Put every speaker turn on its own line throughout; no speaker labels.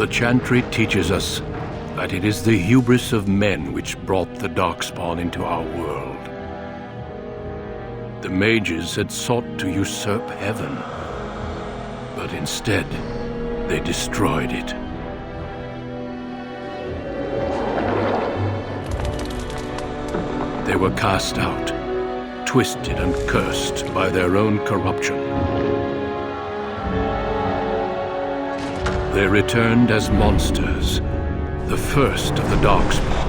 The Chantry teaches us that it is the hubris of men which brought the Darkspawn into our world. The mages had sought to usurp heaven, but instead they destroyed it. They were cast out, twisted and cursed by their own corruption. They returned as monsters, the first of the Darkspawn.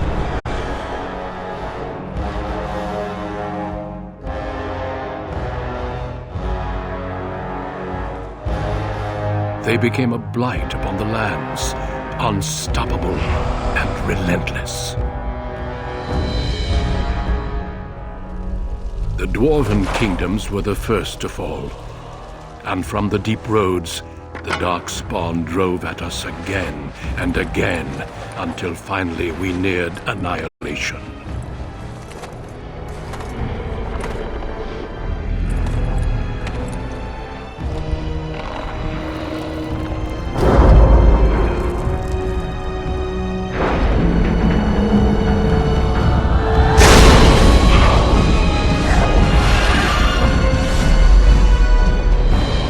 They became a blight upon the lands, unstoppable and relentless. The Dwarven kingdoms were the first to fall, and from the deep roads, the Darkspawn drove at us again and again, until finally we neared annihilation.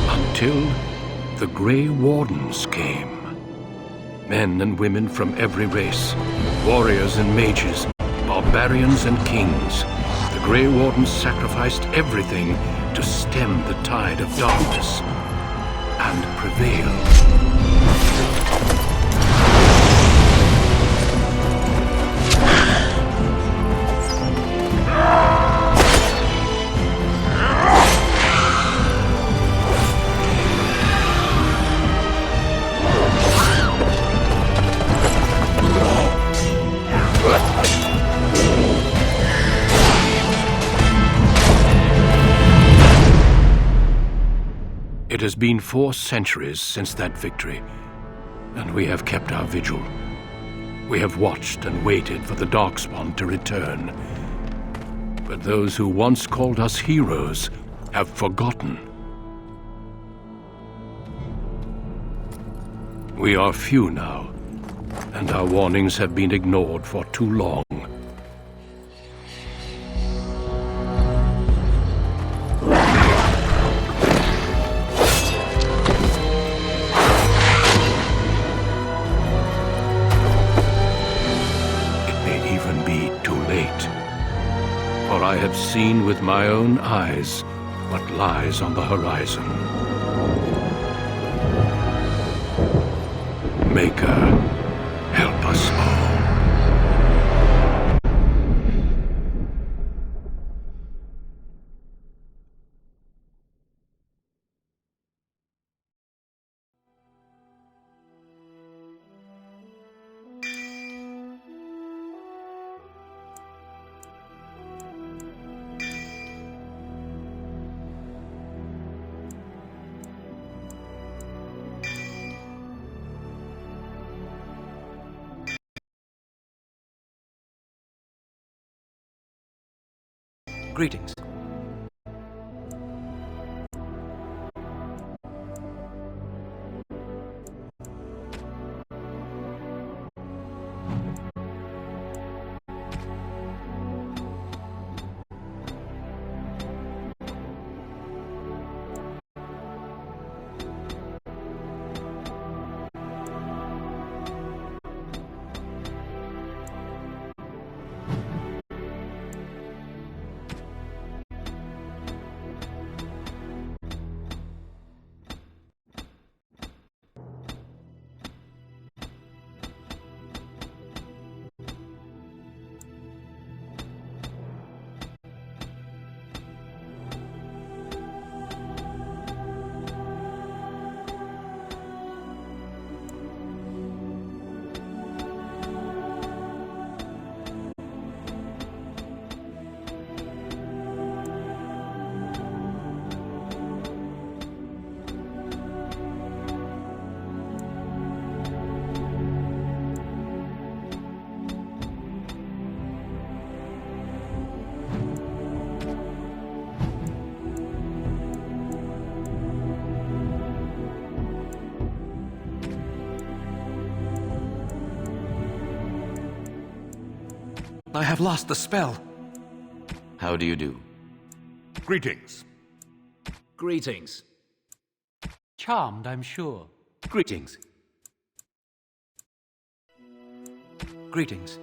Until the Grey Wardens came. Men and women from every race, warriors and mages, barbarians and kings. The Grey Wardens sacrificed everything to stem the tide of darkness and prevail. It has been 4 centuries since that victory, and we have kept our vigil. We have watched and waited for the Darkspawn to return. But those who once called us heroes have forgotten. We are few now, and our warnings have been ignored for too long. For I have seen with my own eyes what lies on the horizon. Maker, help us all.
Greetings. I have lost the spell.
How do you do?
Greetings.
Greetings.
Charmed, I'm sure.
Greetings.
Greetings.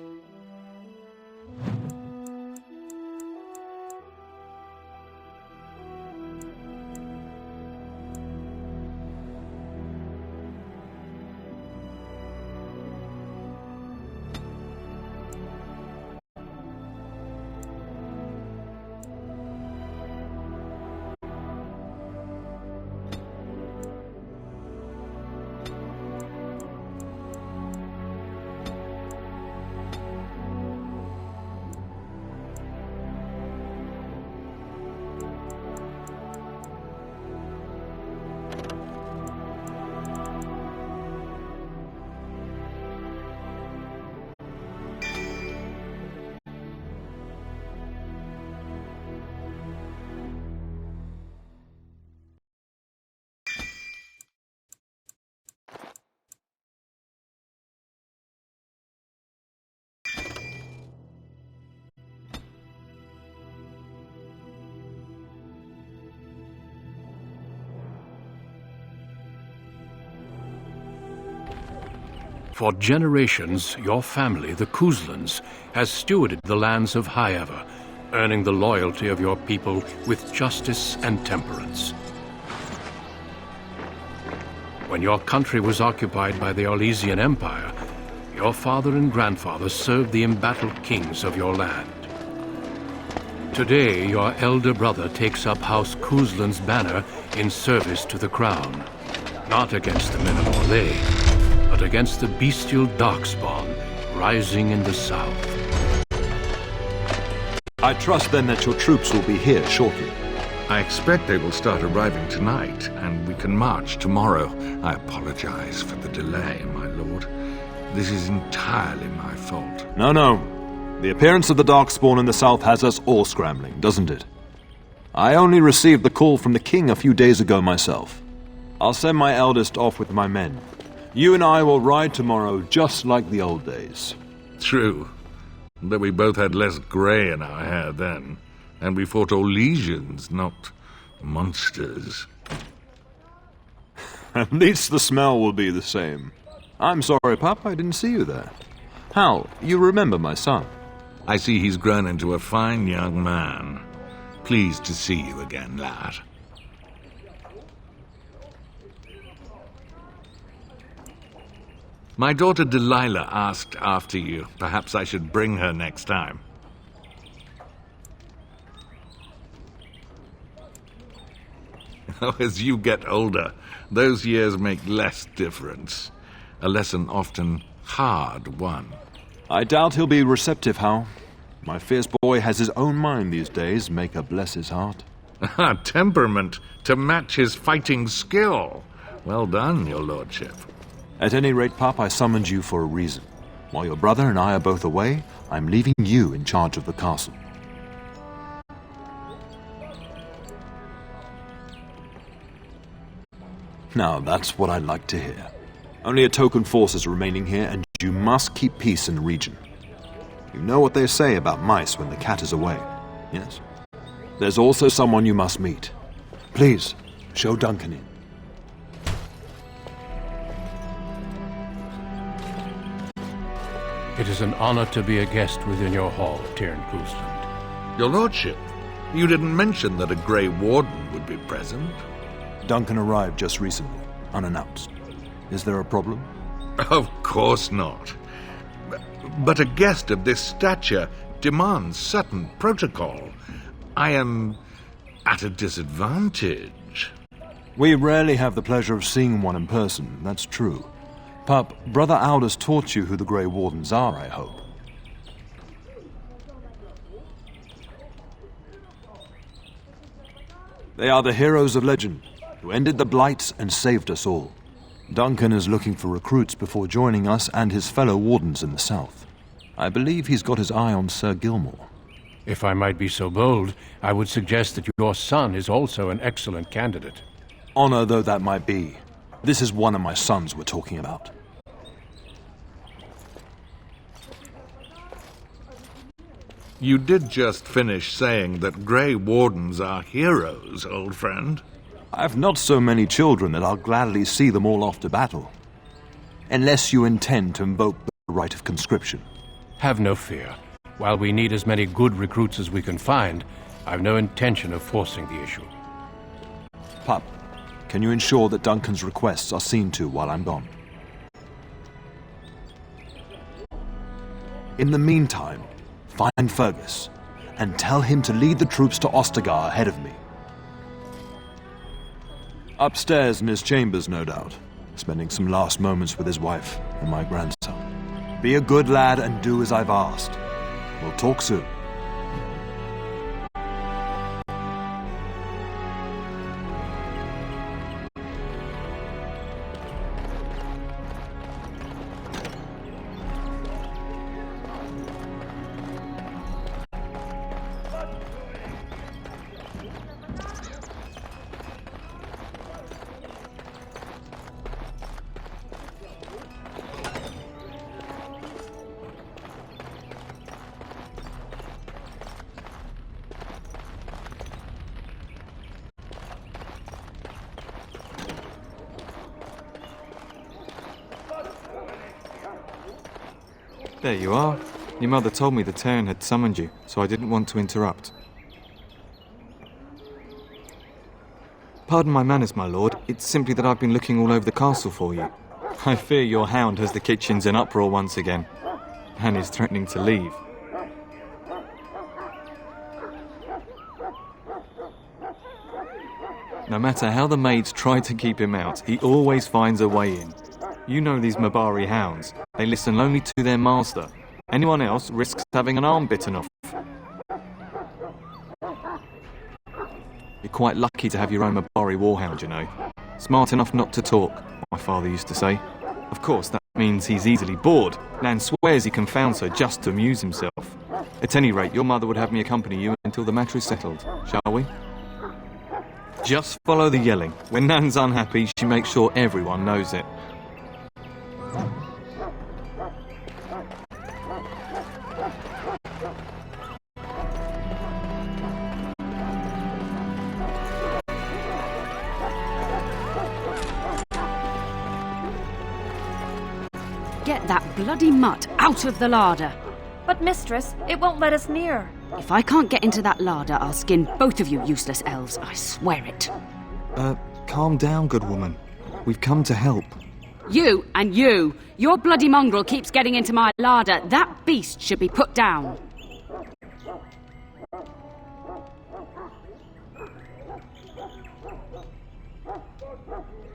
For generations, your family, the Kuzlans, has stewarded the lands of Highever, earning the loyalty of your people with justice and temperance. When your country was occupied by the Orlesian Empire, your father and grandfather served the embattled kings of your land. Today, your elder brother takes up House Kuzlan's banner in service to the crown, not against the men of Orlais, but against the bestial Darkspawn rising in the south.
I trust then that your troops will be here shortly.
I expect they will start arriving tonight, and we can march tomorrow. I apologize for the delay, my lord. This is entirely my fault.
No. The appearance of the Darkspawn in the south has us all scrambling, doesn't it? I only received the call from the king a few days ago myself. I'll send my eldest off with my men. You and I will ride tomorrow just like the old days.
True. Though we both had less grey in our hair then, and we fought Orlesians, not monsters.
At least the smell will be the same. I'm sorry, Pup, I didn't see you there. Hal, you remember my son?
I see he's grown into a fine young man. Pleased to see you again, lad. My daughter Delilah asked after you. Perhaps I should bring her next time. As you get older, those years make less difference. A lesson often hard won.
I doubt he'll be receptive, Hal. My fierce boy has his own mind these days, make her bless his heart.
Temperament to match his fighting skill. Well done, your lordship.
At any rate, Pup, I summoned you for a reason. While your brother and I are both away, I'm leaving you in charge of the castle. Now, that's what I'd like to hear. Only a token force is remaining here, and you must keep peace in the region. You know what they say about mice when the cat is away, yes? There's also someone you must meet. Please, show Duncan in.
It is an honor to be a guest within your hall, Teyrn Kuzland.
Your lordship, you didn't mention that a Grey Warden would be present.
Duncan arrived just recently, unannounced. Is there a problem?
Of course not. But a guest of this stature demands certain protocol. I am at a disadvantage.
We rarely have the pleasure of seeing one in person, that's true. Pup, Brother Aldous taught you who the Grey Wardens are, I hope. They are the heroes of legend, who ended the Blights and saved us all. Duncan is looking for recruits before joining us and his fellow Wardens in the south. I believe he's got his eye on Sir Gilmore.
If I might be so bold, I would suggest that your son is also an excellent candidate.
Honor though that might be, this is one of my sons we're talking about.
You did just finish saying that Grey Wardens are heroes, old friend.
I've not so many children that I'll gladly see them all off to battle. Unless you intend to invoke the right of conscription.
Have no fear. While we need as many good recruits as we can find, I've no intention of forcing the issue.
Pup, can you ensure that Duncan's requests are seen to while I'm gone? In the meantime, find Fergus, and tell him to lead the troops to Ostagar ahead of me. Upstairs in his chambers, no doubt, spending some last moments with his wife and my grandson. Be a good lad and do as I've asked. We'll talk soon.
There you are. Your mother told me the Terran had summoned you, so I didn't want to interrupt. Pardon my manners, my lord. It's simply that I've been looking all over the castle for you. I fear your hound has the kitchens in uproar once again, and is threatening to leave. No matter how the maids try to keep him out, he always finds a way in. You know these Mabari hounds. They listen only to their master. Anyone else risks having an arm bitten off. You're quite lucky to have your own Mabari warhound, you know. Smart enough not to talk, my father used to say. Of course, that means he's easily bored. Nan swears he confounds her just to amuse himself. At any rate, your mother would have me accompany you until the matter is settled, shall we? Just follow the yelling. When Nan's unhappy, she makes sure everyone knows it.
Get that bloody mutt out of the larder.
But mistress, it won't let us near.
If I can't get into that larder, I'll skin both of you useless elves, I swear it.
Calm down, good woman. We've come to help.
You and you! Your bloody mongrel keeps getting into my larder. That beast should be put down.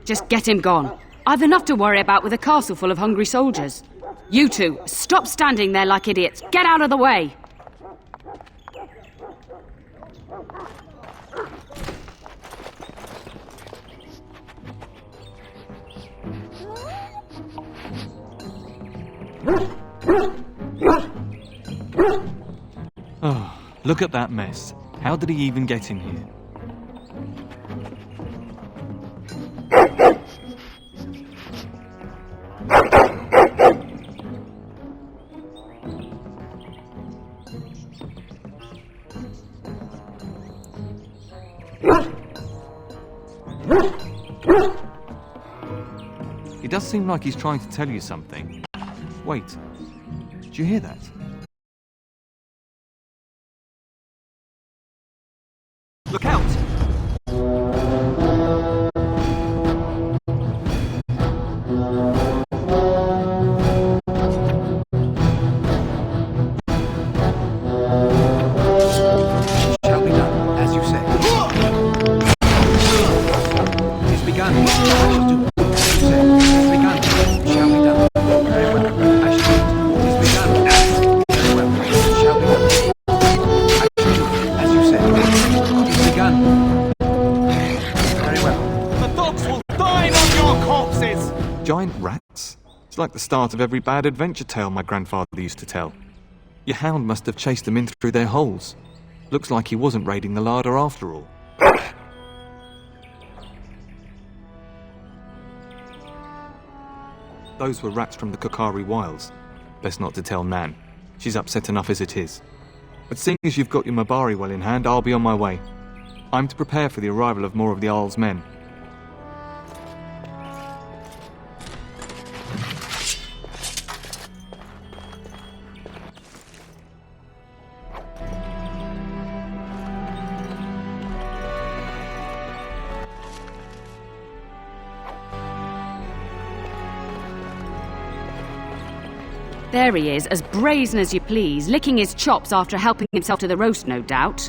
Just get him gone. I've enough to worry about with a castle full of hungry soldiers. You two, stop standing there like idiots. Get out of the way!
Oh, look at that mess. How did he even get in here? It does seem like he's trying to tell you something. Wait, did you hear that? Look out!
Shall be done, as you say. It's begun. I shall do as you say. It's begun. Shall be done. Very well. I shall do it. It's begun. Very well. Shall be done. I shall do it as you say. It's begun. Very well.
The dogs will dine on your corpses! Giant rats? It's like the start of every bad adventure tale my grandfather used to tell. Your hound must have chased them in through their holes. Looks like he wasn't raiding the larder after all. Those were rats from the Kokari Wilds. Best not to tell Nan. She's upset enough as it is. But seeing as you've got your Mabari well in hand, I'll be on my way. I'm to prepare for the arrival of more of the Jarl's men.
There he is, as brazen as you please, licking his chops after helping himself to the roast, no doubt.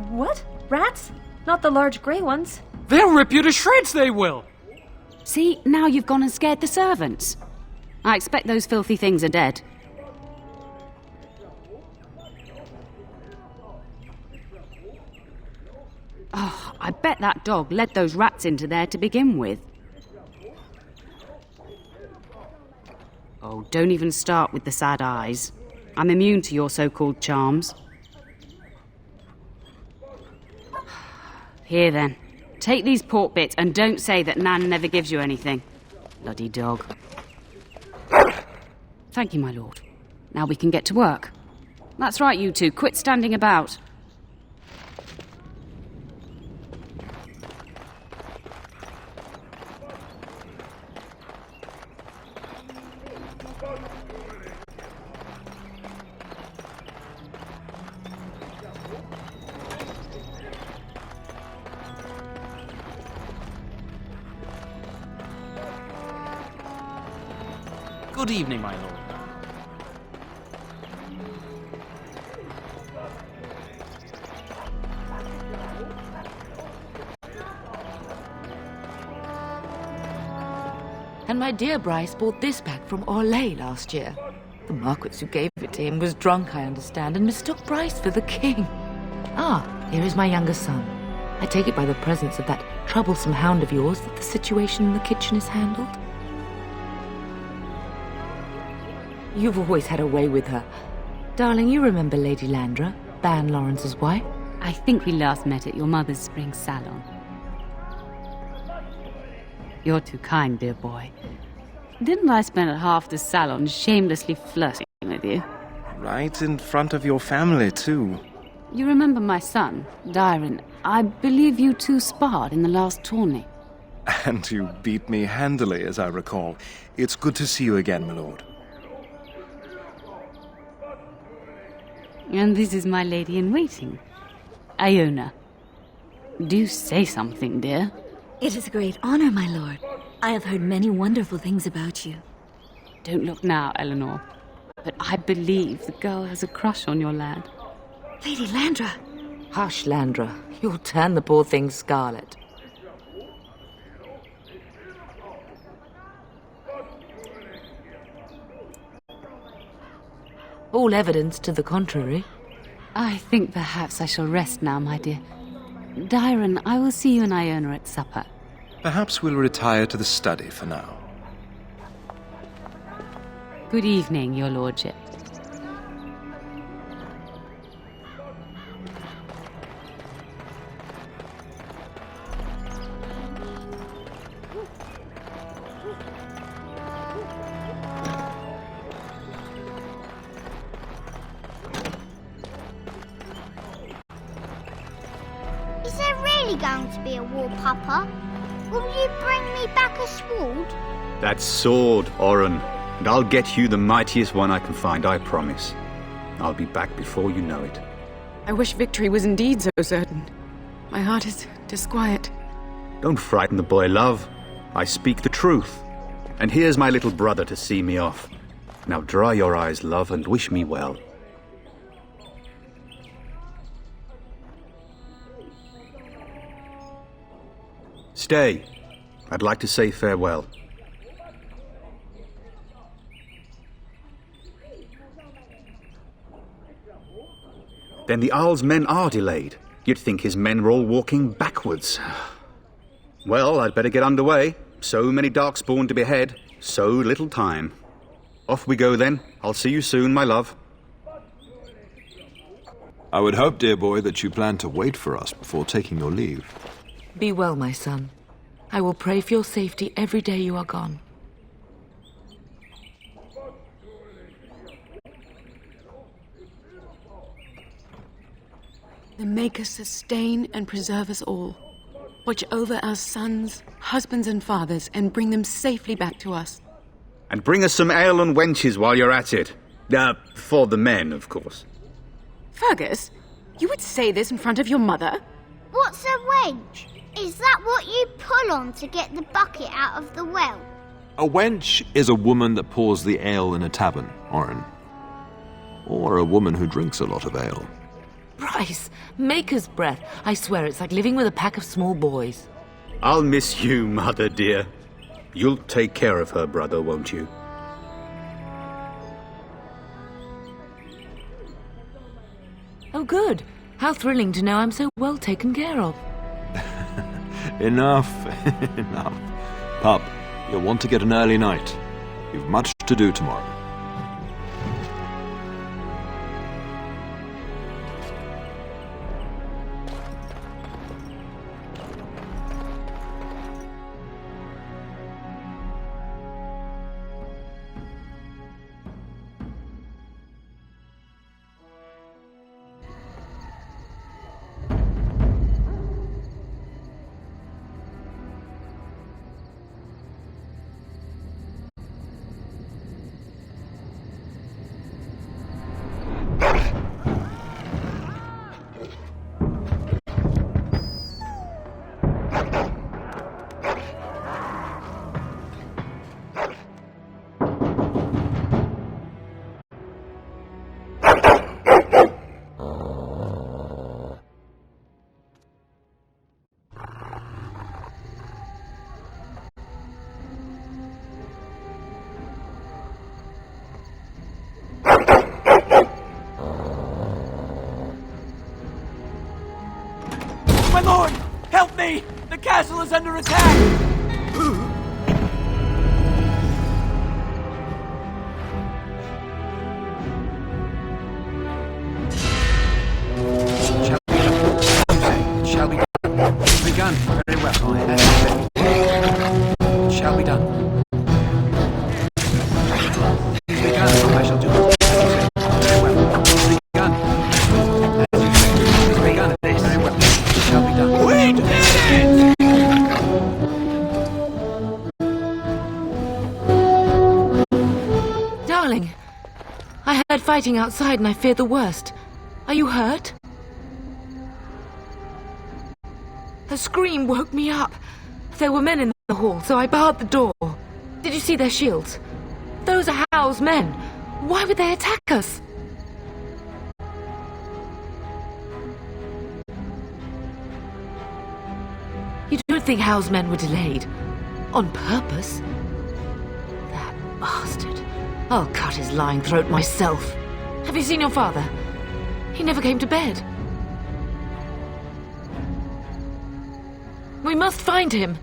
What? Rats? Not the large grey ones.
They'll rip you to shreds, they will!
See, now you've gone and scared the servants. I expect those filthy things are dead. Oh, I bet that dog led those rats into there to begin with. Oh, don't even start with the sad eyes. I'm immune to your so-called charms. Here then, take these pork bits and don't say that Nan never gives you anything. Bloody dog. Thank you, my lord. Now we can get to work. That's right, you two. Quit standing about.
Good evening, my lord.
And my dear Bryce bought this back from Orlais last year. The Marquis who gave it to him was drunk, I understand, and mistook Bryce for the king. Ah, here is my younger son. I take it by the presence of that troublesome hound of yours that the situation in the kitchen is handled. You've always had a way with her. Darling, you remember Lady Landra, Ban Lawrence's wife?
I think we last met at your mother's spring salon. You're too kind, dear boy. Didn't I spend half the salon shamelessly flirting with you?
Right in front of your family, too.
You remember my son, Dyron. I believe you two sparred in the last tourney.
And you beat me handily, as I recall. It's good to see you again, my lord.
And this is my lady-in-waiting, Iona. Do say something, dear.
It is a great honor, my lord. I have heard many wonderful things about you.
Don't look now, Eleanor. But I believe the girl has a crush on your lad.
Lady Landra!
Hush, Landra. You'll turn the poor thing scarlet. All evidence to the contrary.
I think perhaps I shall rest now, my dear. Dyron, I will see you and Iona at supper.
Perhaps we'll retire to the study for now.
Good evening, your lordship.
Is there really going to be a war, Papa? Will you bring me back a sword?
That sword, Oren. And I'll get you the mightiest one I can find, I promise. I'll be back before you know it.
I wish victory was indeed so certain. My heart is disquiet.
Don't frighten the boy, love. I speak the truth. And here's my little brother to see me off. Now dry your eyes, love, and wish me well. Stay. I'd like to say farewell. Then the Jarl's men are delayed. You'd think his men were all walking backwards. Well, I'd better get underway. So many Darkspawn to behead, so little time. Off we go then. I'll see you soon, my love.
I would hope, dear boy, that you plan to wait for us before taking your leave.
Be well, my son. I will pray for your safety every day you are gone.
The Maker sustain and preserve us all. Watch over our sons, husbands, and fathers, and bring them safely back to us.
And bring us some ale and wenches while you're at it. For the men, of course.
Fergus, you would say this in front of your mother?
What's a wench? Is that what you pull on to get the bucket out of the well?
A wench is a woman that pours the ale in a tavern, Oren. Or a woman who drinks a lot of ale.
Bryce, Maker's breath. I swear it's like living with a pack of small boys.
I'll miss you, Mother dear. You'll take care of her, brother, won't you?
Oh, good. How thrilling to know I'm so well taken care of.
Enough, enough. Pup, you'll want to get an early night. You've much to do tomorrow.
My lord! Help me! The castle is under attack! It shall be done. It's begun. Very well. It shall be done. It's begun. I shall do it. Very well. It's begun. As you say. It's begun. Very well. It shall be done. We did it!
Darling, I heard fighting outside and I feared the worst. Are you hurt? A scream woke me up. There were men in the hall, so I barred the door. Did you see their shields? Those are Howl's men. Why would they attack us? You don't think Howl's men were delayed? On purpose? That bastard. I'll cut his lying throat myself. Have you seen your father? He never came to bed. We must find him.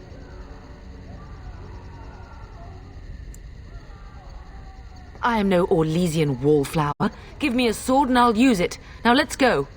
I am no Orlesian wallflower. Give me a sword and I'll use it. Now let's go.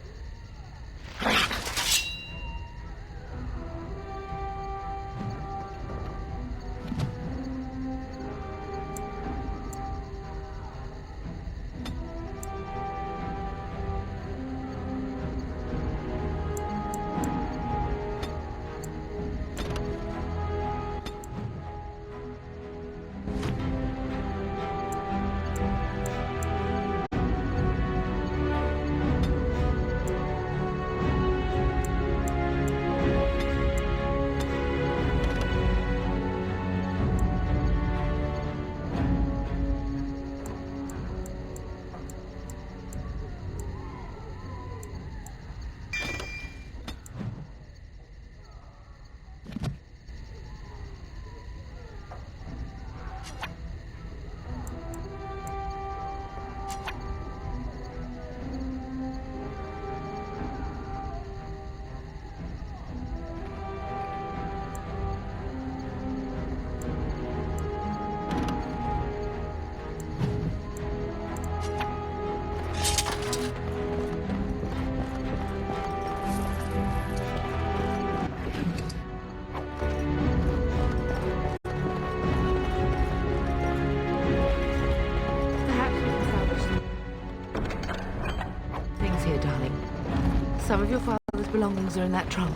Some of your father's belongings are in that trunk.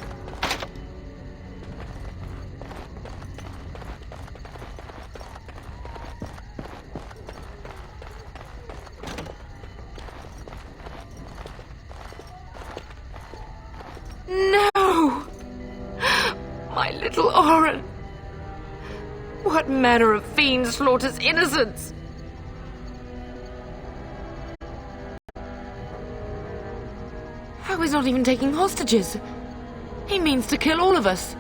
No! My little Oren! What manner of fiend slaughters innocents? How he's not even taking hostages? He means to kill all of us.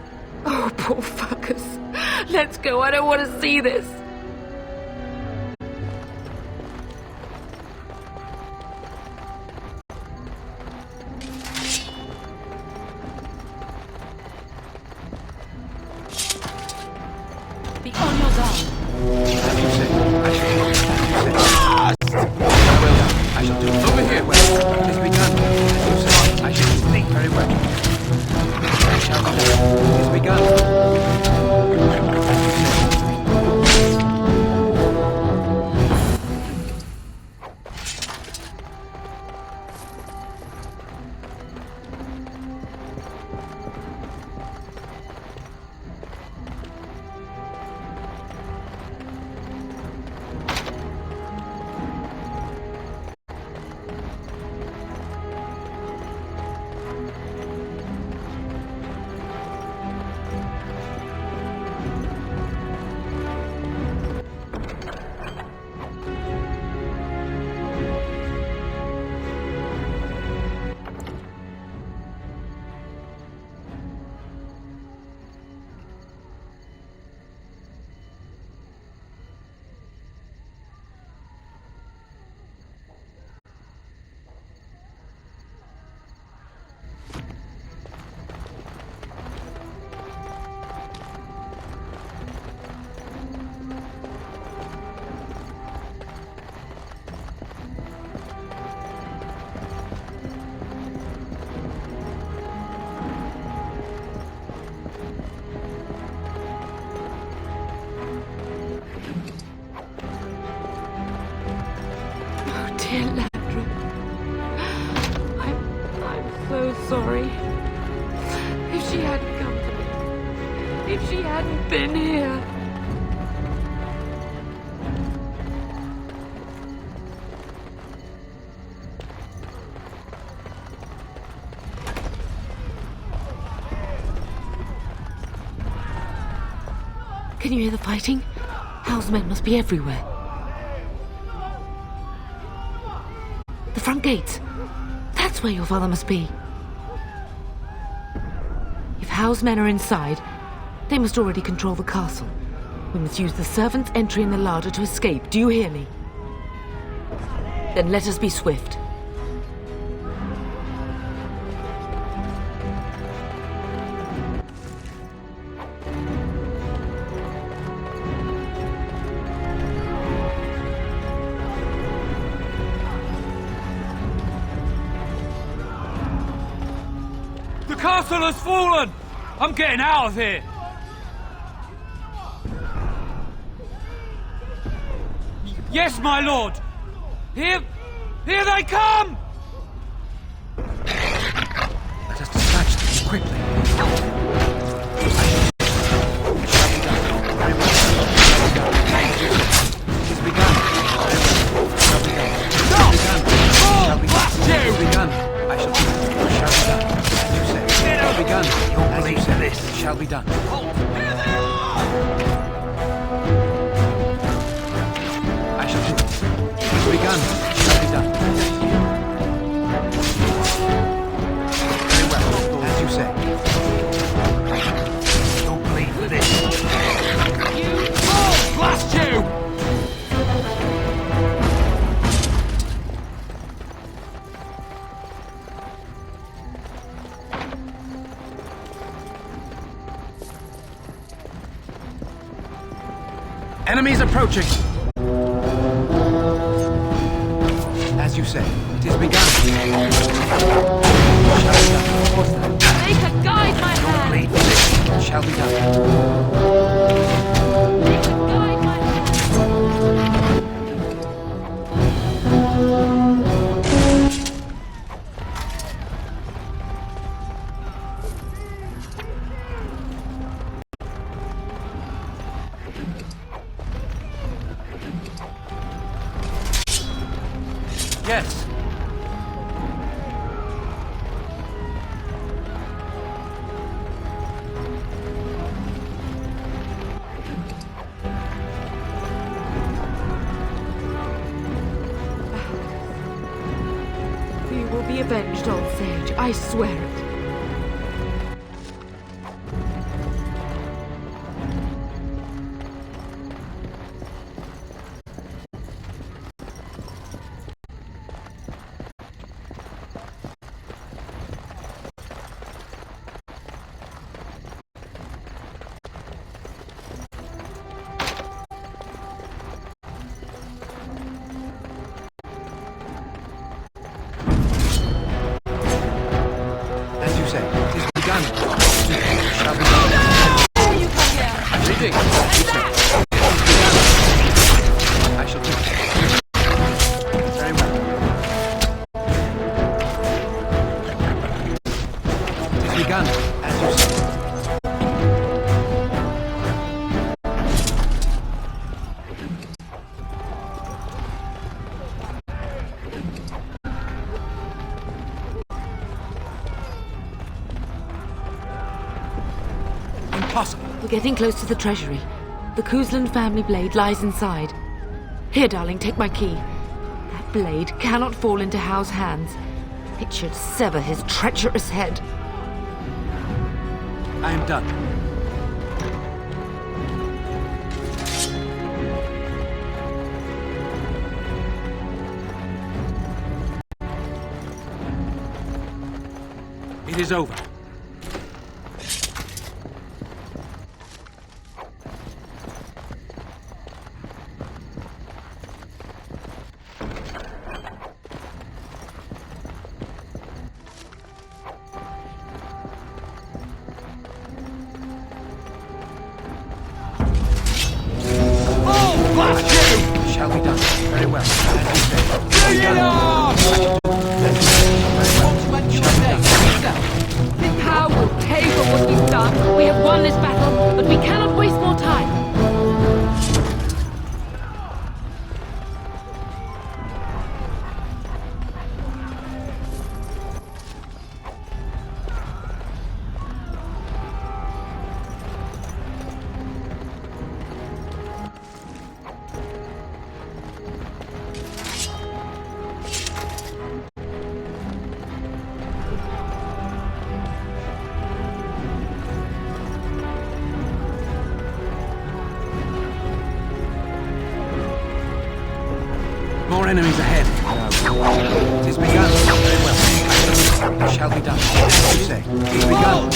Oh, poor fuckers. Let's go, I don't want to see this. Be on your guard.
As you say. I shall do it. Over here. Well, it is begun. As you say. I shall do it very well. I shall do it. It is begun.
Dear Landrum, I'm so sorry. If she hadn't come to me, if she hadn't been here. Can you hear the fighting? Hal's men must be everywhere. The front gates. That's where your father must be. If Hal's men are inside, they must already control the castle. We must use the servants' entry in the larder to escape. Do you hear me? Then let us be swift.
The castle has fallen! I'm getting out of here! Yes, my lord! Here they come!
Let us dispatch them quickly. It is begun.
Stop!
Shall be
Blast you!
It is begun. I shall be done. As you say. It is begun. As you say. This it shall be done. I shall do it. It is begun. It shall be done. Very well. As you say. Don't bleed for this.
Blast you!
Enemies approaching! As you say, it is begun. Shall be done.
They could guide my hand!
Bleed for this. Shall be done.
They could guide my hand!
Yes.
You will be avenged, old sage. I swear it.
As you say, it is begun. Shall be done.
You come here.
Reading. As you say, it is begun. I shall do it. Very well. It is begun. As you say. Impossible.
We're getting close to the treasury. The Cousland family blade lies inside. Here, darling, take my key. That blade cannot fall into Howe's hands. It should sever his treacherous head.
I am done. It is over. Shall be done. Very well. As you say.
Bring it on!
How will pay for what we've done? We have won this battle, but we cannot waste more time.
More enemies ahead. It is begun. Very well. It shall be done. As you say. It is begun.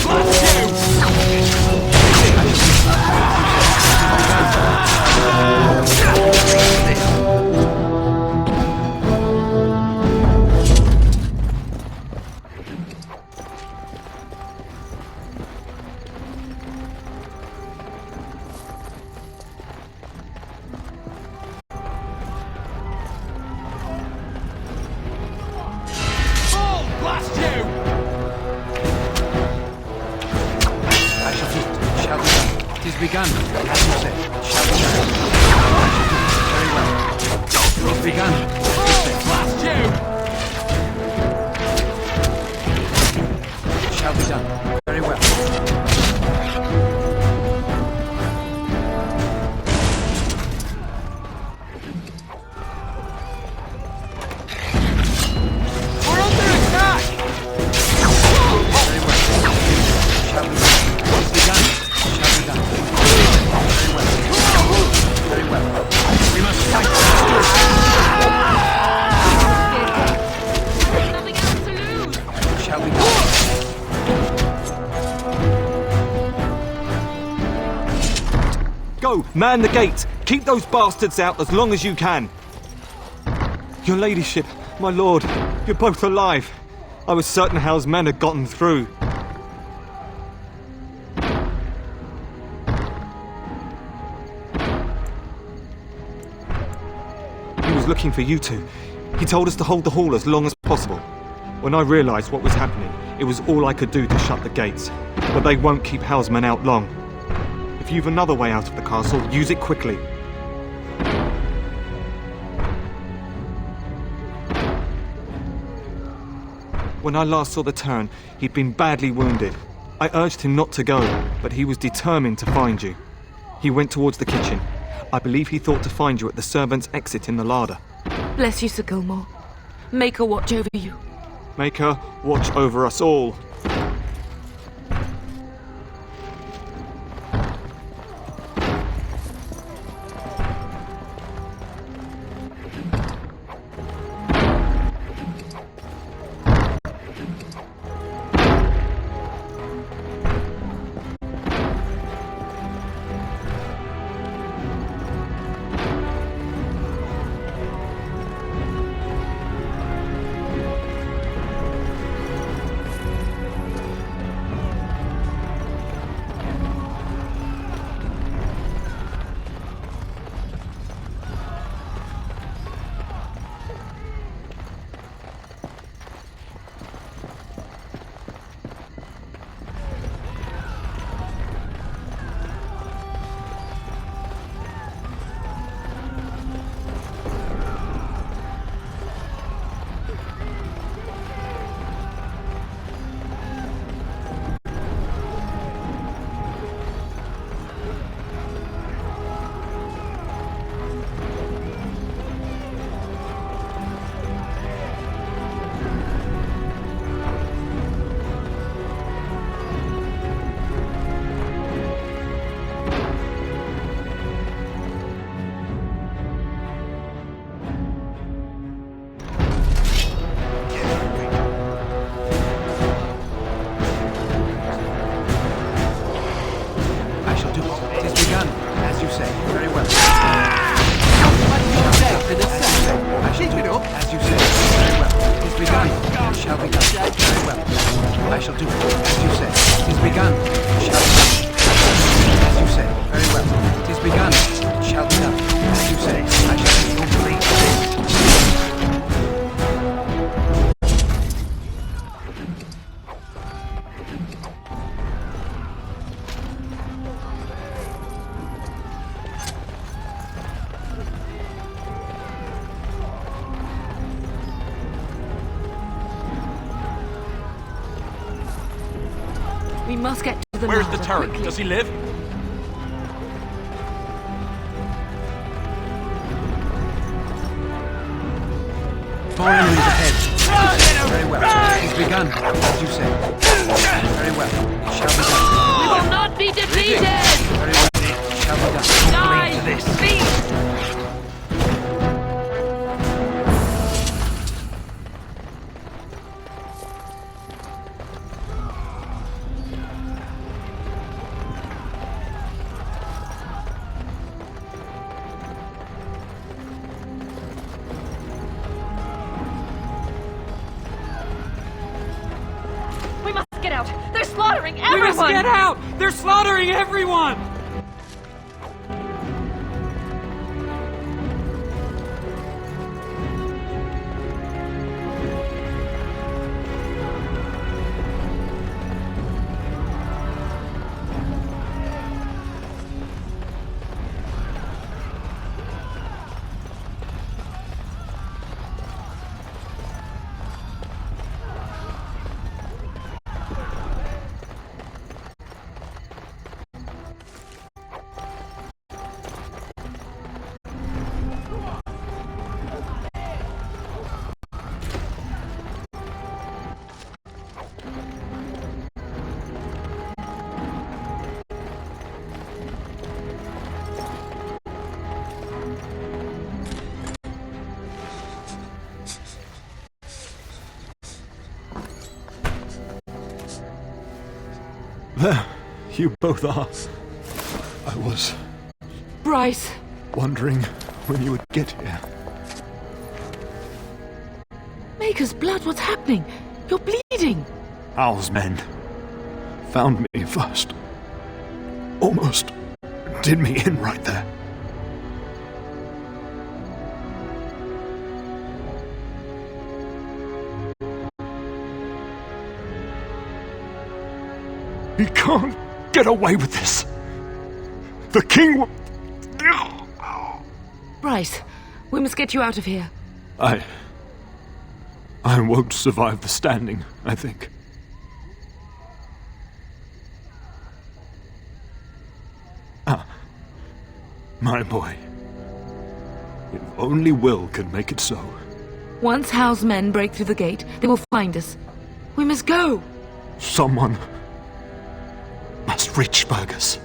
Blast you!
I shall do it. Shall be done. It is begun. As you say. It shall be done. Very well. It is begun. As you say.
Blast you!
It shall be done. Very well.
We're under attack!
Very well. Shall be done. It is begun. Shall be done. Very well. Very well. We must fight.
Nothing else to lose.
Shall be done.
Go, man the gates. Keep those bastards out as long as you can. Your ladyship, my lord, you're both alive. I was certain Hal's men had gotten through. He was looking for you two. He told us to hold the hall as long as possible. When I realized what was happening, it was all I could do to shut the gates. But they won't keep Hal's men out long. If you've another way out of the castle, use it quickly. When I last saw the Turn, he'd been badly wounded. I urged him not to go, but he was determined to find you. He went towards the kitchen. I believe he thought to find you at the servants' exit in the larder.
Bless you, Sir Gilmore. Make her watch over you.
Make her watch over us all.
We must get to the
Where's the
larder,
turret?
quickly.
Does he live?
Four enemies ahead. Very well. He's begun, as you say. Very well. It shall be done.
We will not be defeated!
Very well. It shall be done.
Die!
To this.
Beat!
We must get out. They're slaughtering everyone.
We must get out! They're slaughtering everyone!
There, you both are. I was
Bryce!
wondering when you would get here.
Maker's blood, what's happening? You're bleeding!
Owl's men found me first. Almost did me in right there. He can't get away with this. The king will...
Bryce, we must get you out of here.
I I won't survive the standing, I think. Ah, my boy. If only Will could make it so.
Once Hal's men break through the gate, they will find us. We must go!
Someone must reach Fergus.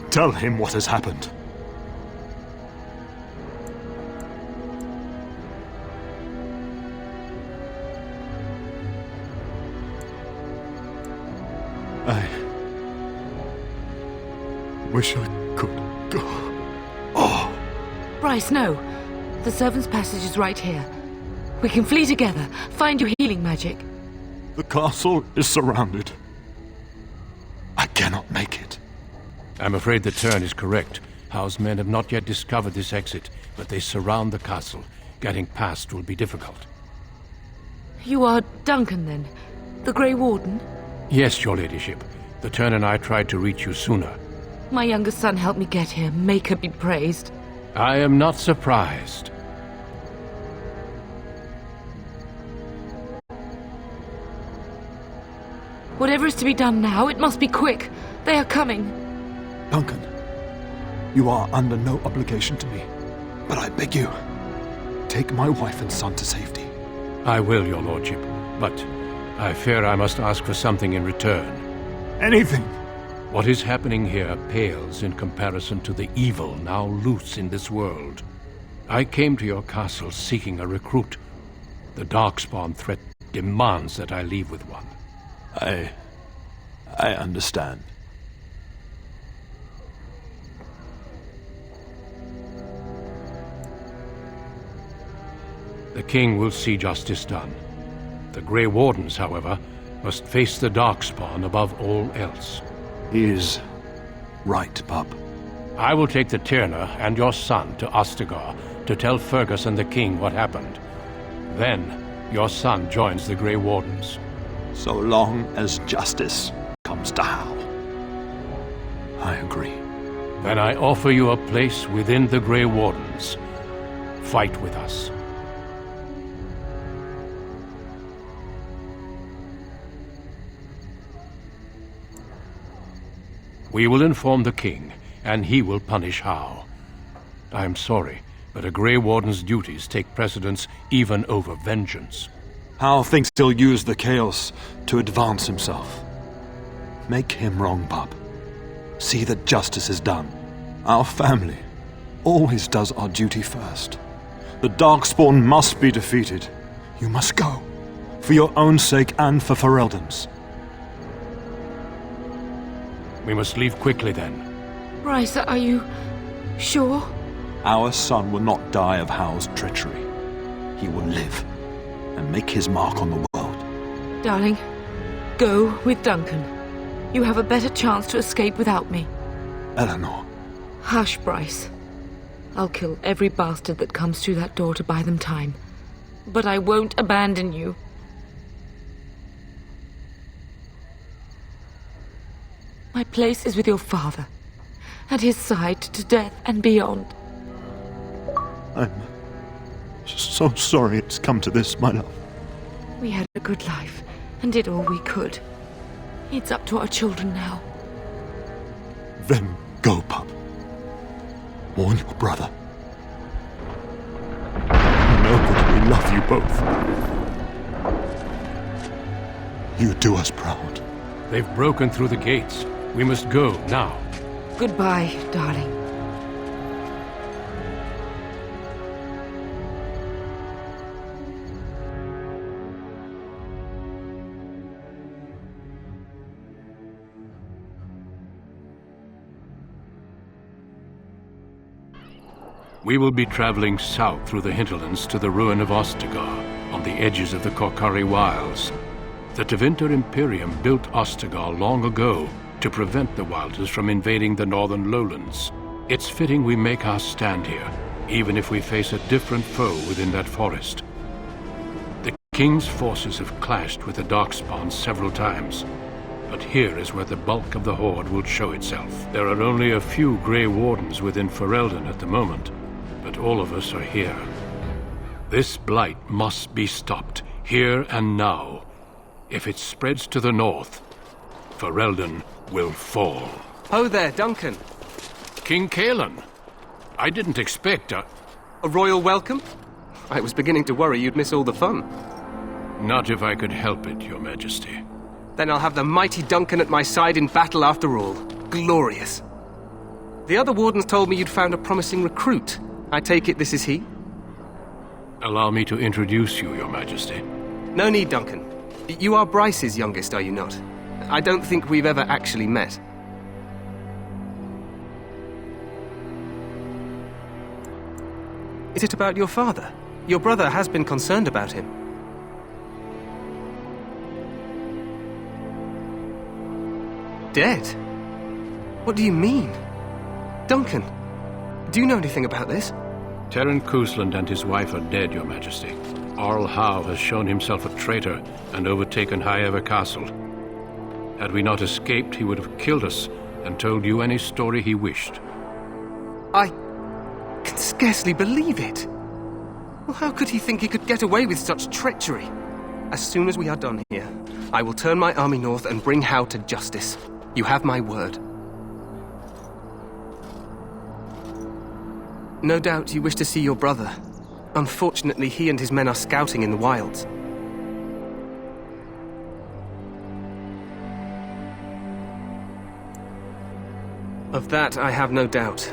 Tell him what has happened. I wish I could go. Oh!
Bryce, no. The servants' passage is right here. We can flee together, find your healing magic.
The castle is surrounded. I cannot make it.
I'm afraid the Tern is correct. Howe's men have not yet discovered this exit, but they surround the castle. Getting past will be difficult.
You are Duncan, then? The Grey Warden?
Yes, your ladyship. The Tern and I tried to reach you sooner.
My younger son helped me get here. Make her be praised.
I am not surprised.
Whatever is to be done now, it must be quick. They are coming.
Duncan, you are under no obligation to me. But I beg you, take my wife and son to safety.
I will, your lordship. But I fear I must ask for something in return.
Anything!
What is happening here pales in comparison to the evil now loose in this world. I came to your castle seeking a recruit. The Darkspawn threat demands that I leave with one.
I understand.
The king will see justice done. The Grey Wardens, however, must face the Darkspawn above all else.
He is right, Pup.
I will take the Tyrna and your son to Ostagar to tell Fergus and the king what happened. Then, your son joins the Grey Wardens.
So long as justice comes to Hal. I agree.
Then I offer you a place within the Grey Wardens. Fight with us. We will inform the king, and he will punish Hal. I am sorry, but a Grey Warden's duties take precedence even over vengeance.
Hal thinks he'll use the chaos to advance himself. Make him wrong, Pup. See that justice is done. Our family always does our duty first. The Darkspawn must be defeated. You must go. For your own sake and for Ferelden's.
We must leave quickly, then.
Bryce, are you sure?
Our son will not die of Hal's treachery. He will live and make his mark on the world.
Darling, go with Duncan. You have a better chance to escape without me.
Eleanor.
Hush, Bryce. I'll kill every bastard that comes through that door to buy them time. But I won't abandon you. My place is with your father. At his side to death and beyond.
I'm so sorry it's come to this, my love.
We had a good life and did all we could. It's up to our children now.
Then go, Pup. Warn your brother. Know that we love you both. You do us proud.
They've broken through the gates. We must go now.
Goodbye, darling.
We will be traveling south through the hinterlands to the ruin of Ostagar, on the edges of the Korcari Wilds. The Tevinter Imperium built Ostagar long ago to prevent the Wilders from invading the northern lowlands. It's fitting we make our stand here, even if we face a different foe within that forest. The King's forces have clashed with the Darkspawn several times, but here is where the bulk of the Horde will show itself. There are only a few Grey Wardens within Ferelden at the moment, but all of us are here. This blight must be stopped, Here and now. If it spreads to the north, Ferelden will fall.
Ho there, Duncan.
King Cailan. I didn't expect a
royal welcome? I was beginning to worry you'd miss all the fun.
Not if I could help it, Your Majesty.
Then I'll have the mighty Duncan at my side in battle after all. Glorious. The other wardens told me you'd found a promising recruit. I take it this is he?
Allow me to introduce you, Your Majesty.
No need, Duncan. You are Bryce's youngest, are you not? I don't think we've ever actually met. Is it about your father? Your brother has been concerned about him. Dead? What do you mean? Duncan, do you know anything about this?
Terran Cousland and his wife are dead, Your Majesty. Arl Howe has shown himself a traitor and overtaken Highever Castle. Had we not escaped, he would have killed us and told you any story he wished.
I can scarcely believe it. Well, how could he think he could get away with such treachery? As soon as we are done here, I will turn my army north and bring Howe to justice. You have my word. No doubt you wish to see your brother. Unfortunately, he and his men are scouting in the wilds. Of that, I have no doubt.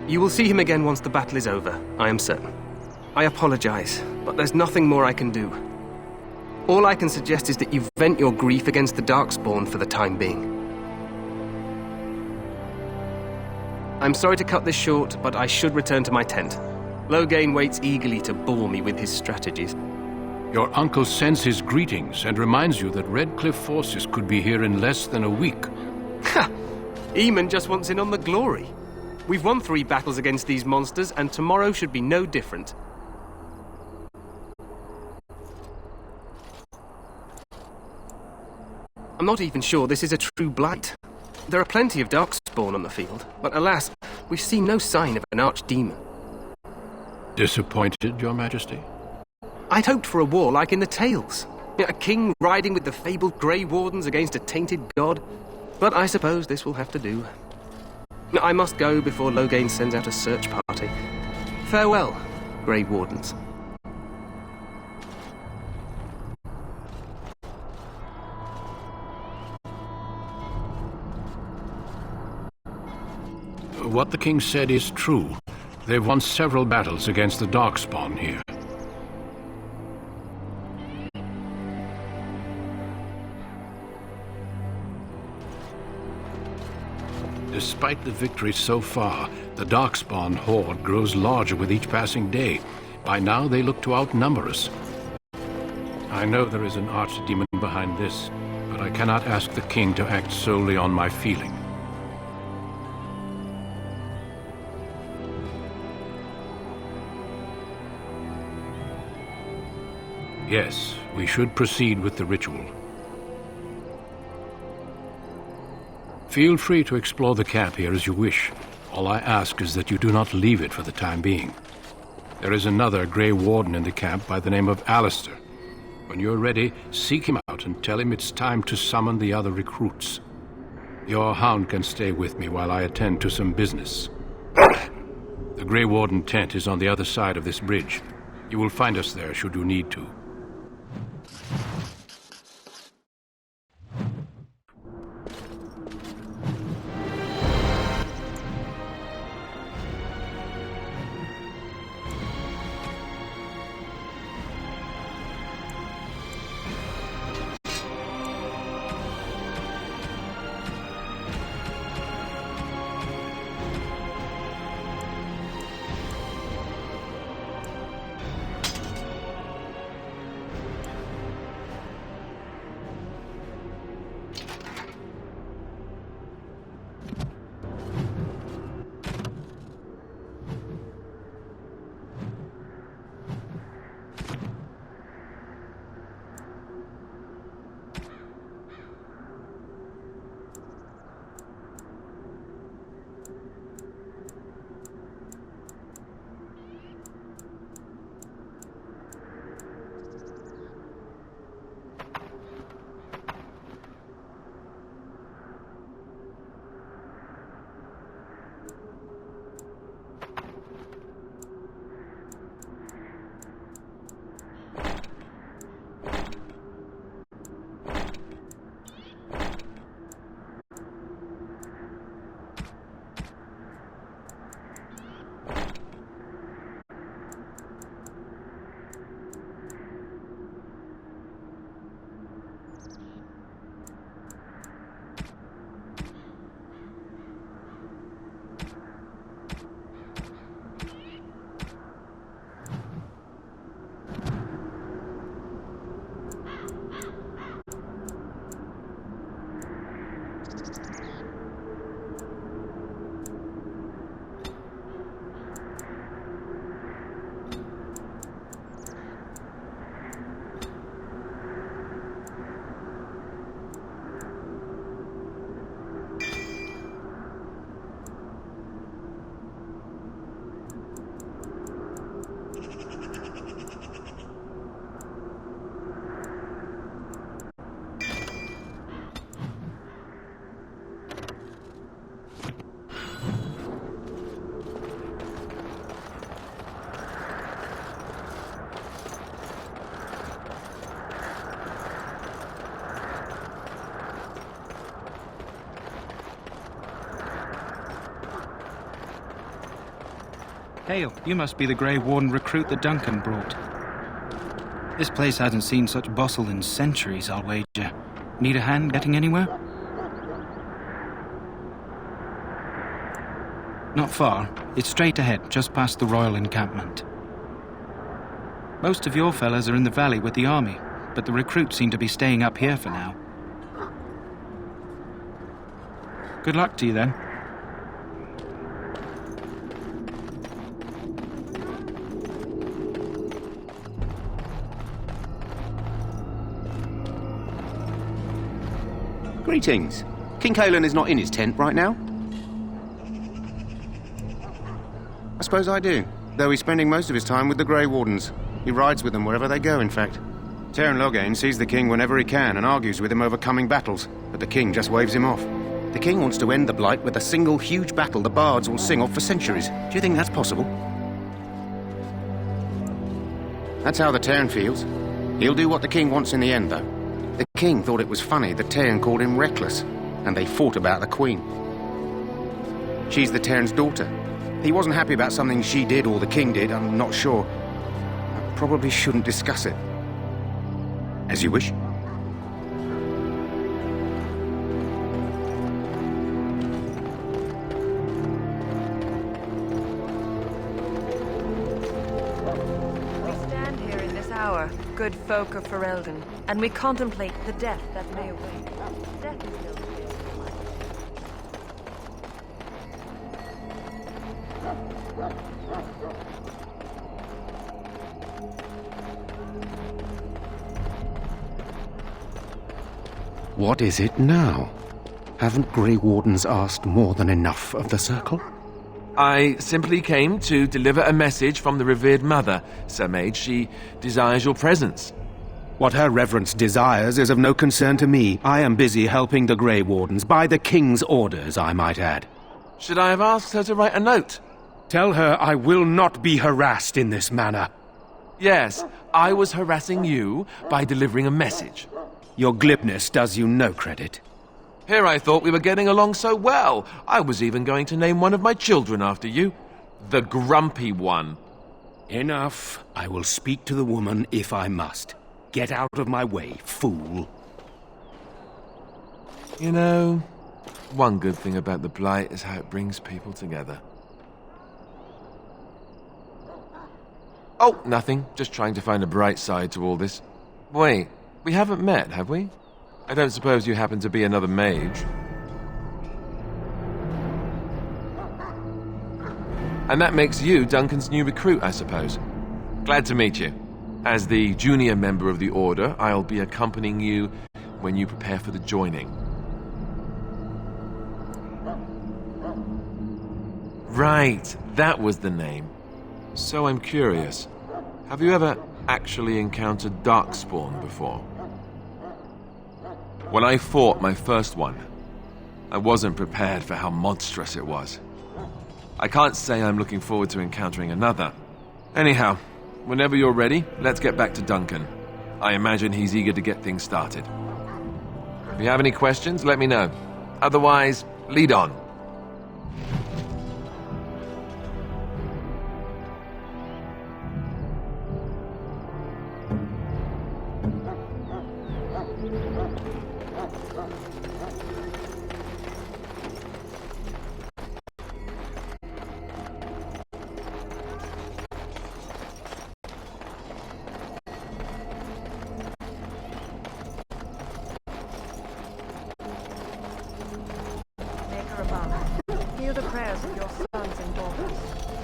You will see him again once the battle is over, I am certain. I apologize, but there's nothing more I can do. All I can suggest is that you vent your grief against the Darkspawn for the time being. I'm sorry to cut this short, but I should return to my tent. Loghain waits eagerly to bore me with his strategies.
Your uncle sends his greetings and reminds you that Redcliffe forces could be here in less than a week.
Ha! Eamon just wants in on the glory. We've won 3 battles against these monsters, and tomorrow should be no different. I'm not even sure this is a true blight. There are plenty of Darkspawn on the field, but alas, we've seen no sign of an archdemon.
Disappointed, Your Majesty?
I'd hoped for a war like in the tales. A king riding with the fabled Grey Wardens against a tainted god. But I suppose this will have to do. I must go before Loghain sends out a search party. Farewell, Grey Wardens.
What the king said is true. They've won several battles against the Darkspawn here. Despite the victories so far, the Darkspawn horde grows larger with each passing day. By now, they look to outnumber us. I know there is an archdemon behind this, but I cannot ask the king to act solely on my feeling. Yes, we should proceed with the ritual. Feel free to explore the camp here as you wish. All I ask is that you do not leave it for the time being. There is another Grey Warden in the camp by the name of Alistair. When you're ready, seek him out and tell him it's time to summon the other recruits. Your hound can stay with me while I attend to some business. The Grey Warden tent is on the other side of this bridge. You will find us there should you need to.
Hail, you must be the Grey Warden recruit that Duncan brought. This place hasn't seen such bustle in centuries, I'll wager. Need a hand getting anywhere? Not far. It's straight ahead, just past the royal encampment. Most of your fellas are in the valley with the army, but the recruits seem to be staying up here for now. Good luck to you, then.
Greetings. King Cailan is not in his tent right now? I suppose I do, though he's spending most of his time with the Grey Wardens. He rides with them wherever they go, in fact. Teyrn Loghain sees the king whenever he can and argues with him over coming battles, but the king just waves him off. The king wants to end the Blight with a single huge battle the bards will sing of for centuries. Do you think that's possible? That's how the Teyrn feels. He'll do what the king wants in the end, though. The king thought it was funny that Teyrn called him reckless, and they fought about the queen. She's the Teyrn's daughter. He wasn't happy about something she did or the king did, I'm not sure. I probably shouldn't discuss it. As you wish.
Good folk of Ferelden, and we contemplate the death that may await. Death is no fear for life.
What is it now? Haven't Grey Wardens asked more than enough of the Circle?
I simply came to deliver a message from the revered mother, Sir Mage. She desires your presence.
What her reverence desires is of no concern to me. I am busy helping the Grey Wardens, by the King's orders, I might add.
Should I have asked her to write a note?
Tell her I will not be harassed in this manner.
Yes, I was harassing you by delivering a message.
Your glibness does you no credit.
Here I thought we were getting along so well. I was even going to name one of my children after you. The Grumpy One.
Enough. I will speak to the woman if I must. Get out of my way, fool.
You know, one good thing about the Blight is how it brings people together. Oh, nothing. Just trying to find a bright side to all this. Wait, we haven't met, have we? I don't suppose you happen to be another mage. And that makes you Duncan's new recruit, I suppose. Glad to meet you. As the junior member of the Order, I'll be accompanying you when you prepare for the joining. Right, that was the name. So I'm curious. Have you ever actually encountered Darkspawn before? When I fought my first one, I wasn't prepared for how monstrous it was. I can't say I'm looking forward to encountering another. Anyhow, whenever you're ready, let's get back to Duncan. I imagine he's eager to get things started. If you have any questions, let me know. Otherwise, lead on.
Hear the prayers of your sons and daughters.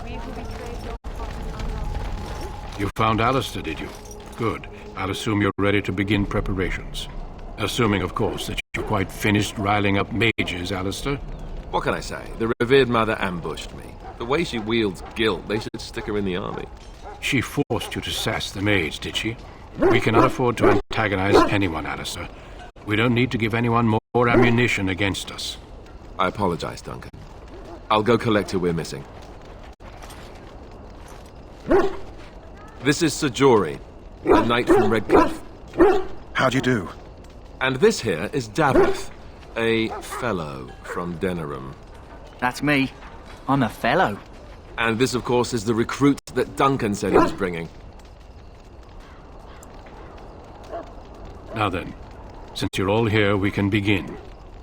We who betrayed your father.
You found Alistair, did you? Good. I'll assume you're ready to begin preparations. Assuming, of course, that you're quite finished riling up mages, Alistair.
What can I say? The revered mother ambushed me. The way she wields guilt, they should stick her in the army.
She forced you to sass the mage, did she? We cannot afford to antagonize anyone, Alistair. We don't need to give anyone more ammunition against us.
I apologize, Duncan. I'll go collect who we're missing. This is Sir Jory, a knight from Redcliffe.
How'd you do?
And this here is Davith, a fellow from Denerim.
That's me. I'm a fellow.
And this, of course, is the recruit that Duncan said he was bringing.
Now then, since you're all here, we can begin.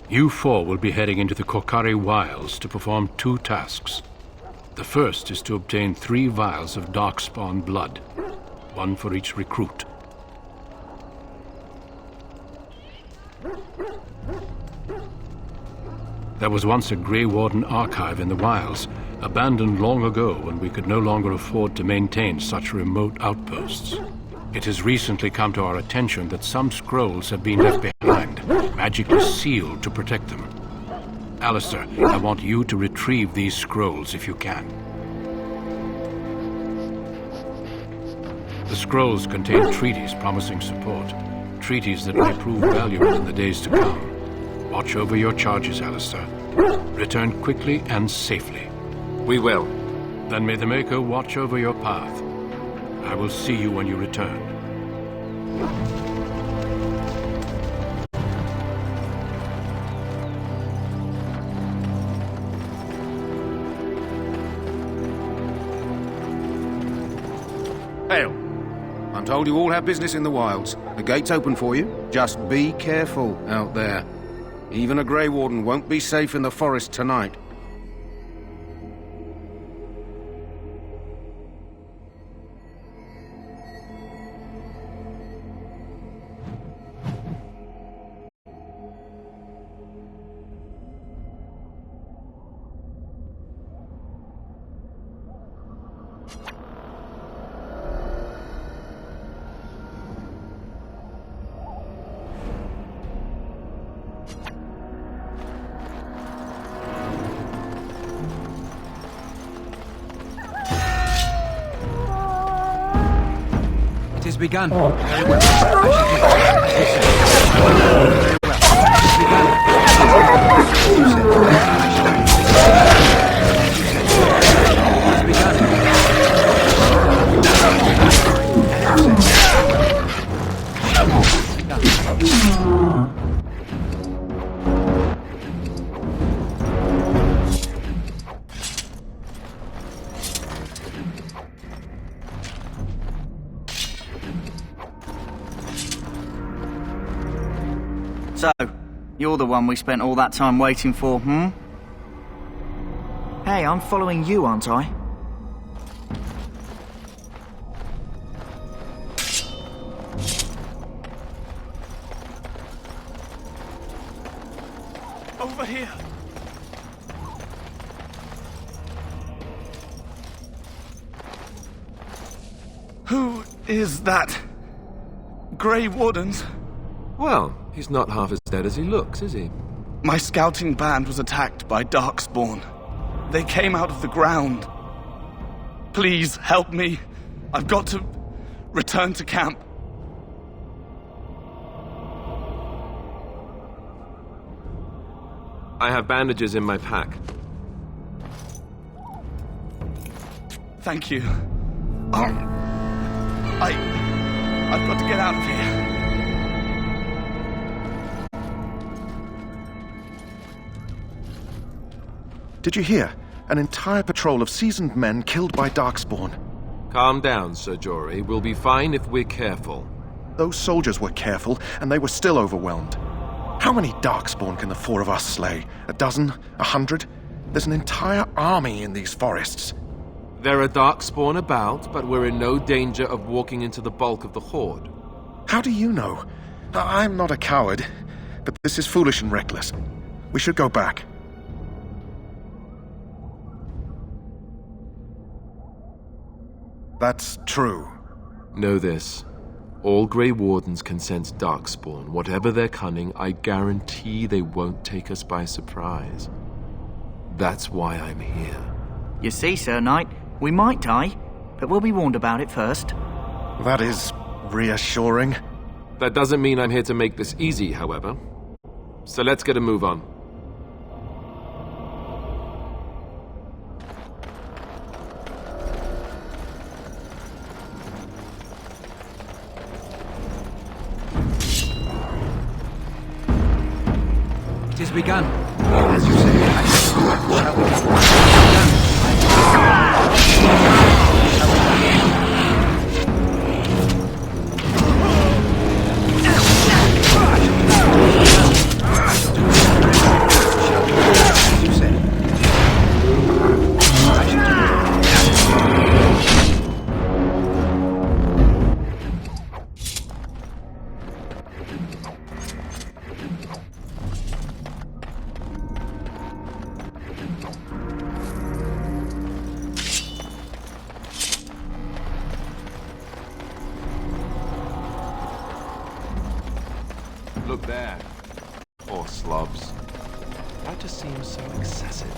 You four will be heading into the Korcari Wilds to perform 2 tasks. The first is to obtain 3 vials of Darkspawn blood, 1 for each recruit. There was once a Grey Warden archive in the wilds, abandoned long ago when we could no longer afford to maintain such remote outposts. It has recently come to our attention that some scrolls have been left behind, magically sealed to protect them. Alistair, I want you to retrieve these scrolls if you can. The scrolls contain treaties promising support, treaties that may prove valuable in the days to come. Watch over your charges, Alistair. Return quickly and safely.
We will.
Then may the Maker watch over your path. I will see you when you return.
Hail. I'm told you all have business in the wilds. The gate's open for you. Just be careful out there. Even a Grey Warden won't be safe in the forest tonight.
It has begun. Very well.
So, you're the one we spent all that time waiting for, hmm? Hey, I'm following you, aren't I?
Over here. Who is that? Grey Wardens?
Well, he's not half as dead as he looks, is he?
My scouting band was attacked by Darkspawn. They came out of the ground. Please, help me. I've got to return to camp.
I have bandages in my pack.
Thank you. I've got to get out of here.
Did you hear? An entire patrol of seasoned men killed by Darkspawn.
Calm down, Sir Jory. We'll be fine if we're careful.
Those soldiers were careful, and they were still overwhelmed. How many Darkspawn can the 4 of us slay? 12? 100? There's an entire army in these forests.
There are Darkspawn about, but we're in no danger of walking into the bulk of the Horde.
How do you know? I'm not a coward, but this is foolish and reckless. We should go back. That's true.
Know this. All Grey Wardens can sense Darkspawn. Whatever their cunning, I guarantee they won't take us by surprise. That's why I'm here.
You see, Sir Knight, we might die, but we'll be warned about it first.
That is reassuring.
That doesn't mean I'm here to make this easy, however. So let's get a move on.
It has begun.
Look there. Poor slobs. That just seems so excessive.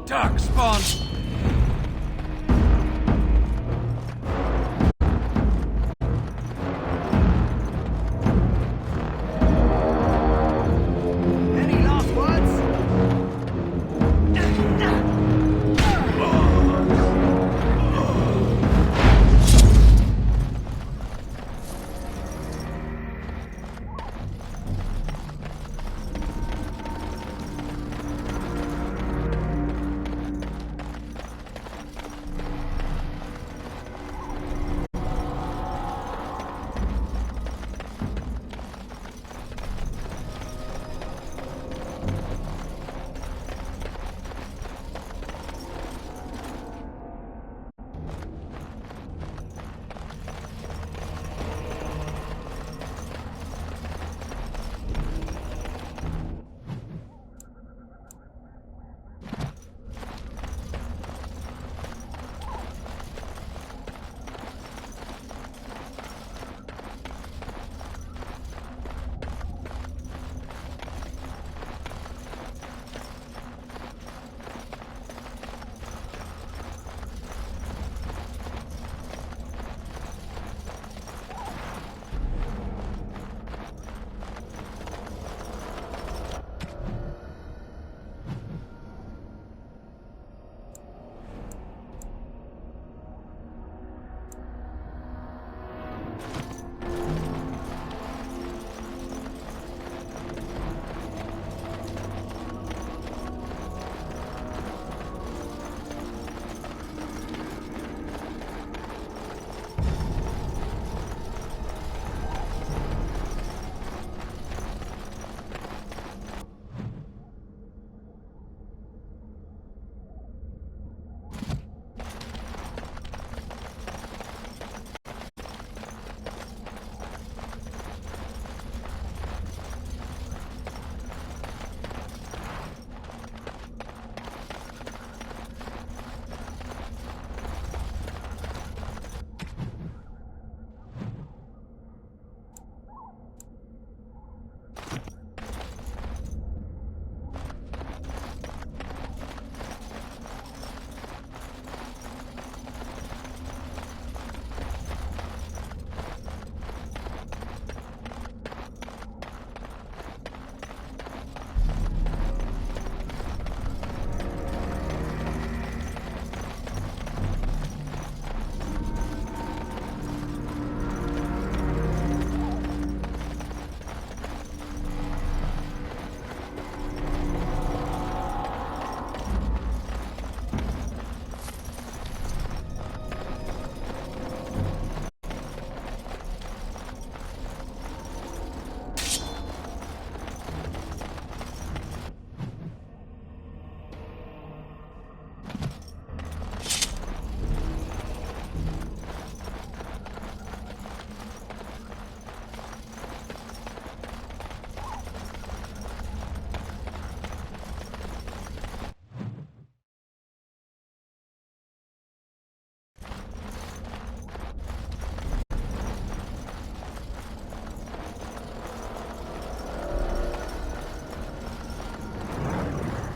Darkspawn!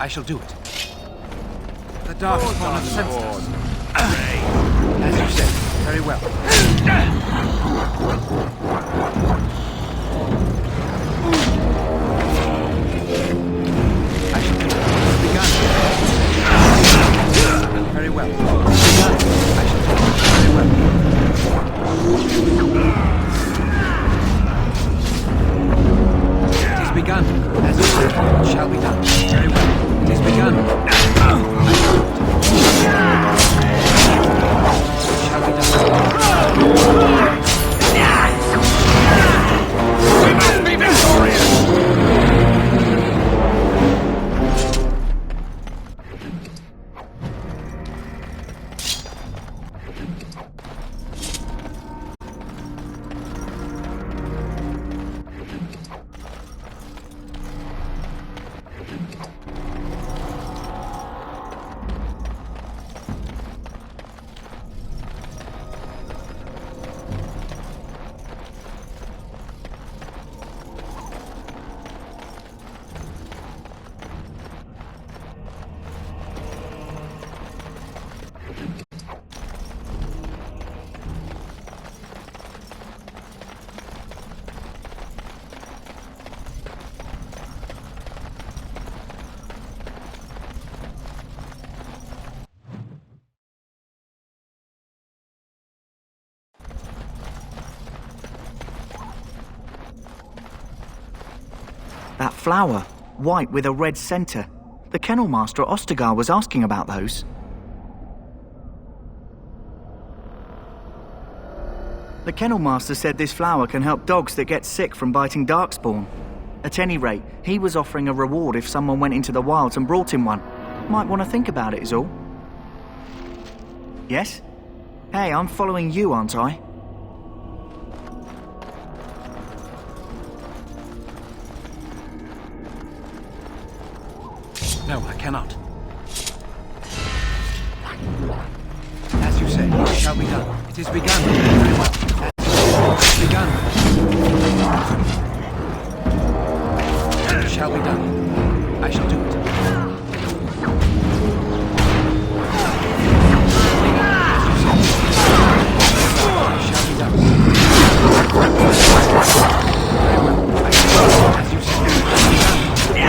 I shall do it. The Darkspawn have sensed us. As you say, very well. I shall do it. It's begun. Very well. It's begun. I shall do it. Very well. It is begun. As you say, it shall be done. Very well. It is begun. I shall do it. It shall be done. We must be victorious!
That flower, white with a red centre. The kennel master at Ostagar was asking about those. The kennel master said this flower can help dogs that get sick from biting Darkspawn. At any rate, he was offering a reward if someone went into the wilds and brought him one. Might want to think about it is all. Yes? Hey, I'm following you, aren't I?
No, I cannot. As you say, it shall be done. It is begun. Very well. As you say, it is begun. It shall be done. I shall do it. It shall be done. Very well. As you say, it is begun.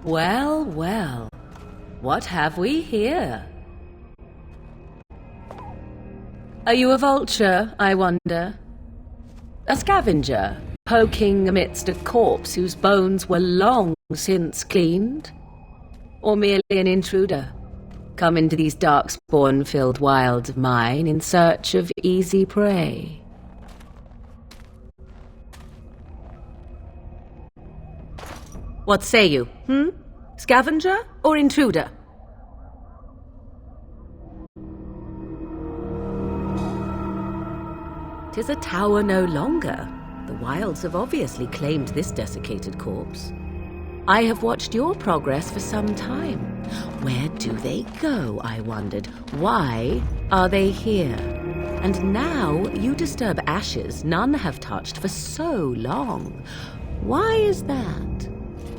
Well, well. What have we here? Are you a vulture, I wonder? A scavenger, poking amidst a corpse whose bones were long since cleaned? Or merely an intruder, come into these darkspawn-filled wilds of mine in search of easy prey? What say you, Scavenger or intruder? 'Tis a tower no longer. The wilds have obviously claimed this desiccated corpse. I have watched your progress for some time. Where do they go, I wondered? Why are they here? And now you disturb ashes none have touched for so long. Why is that?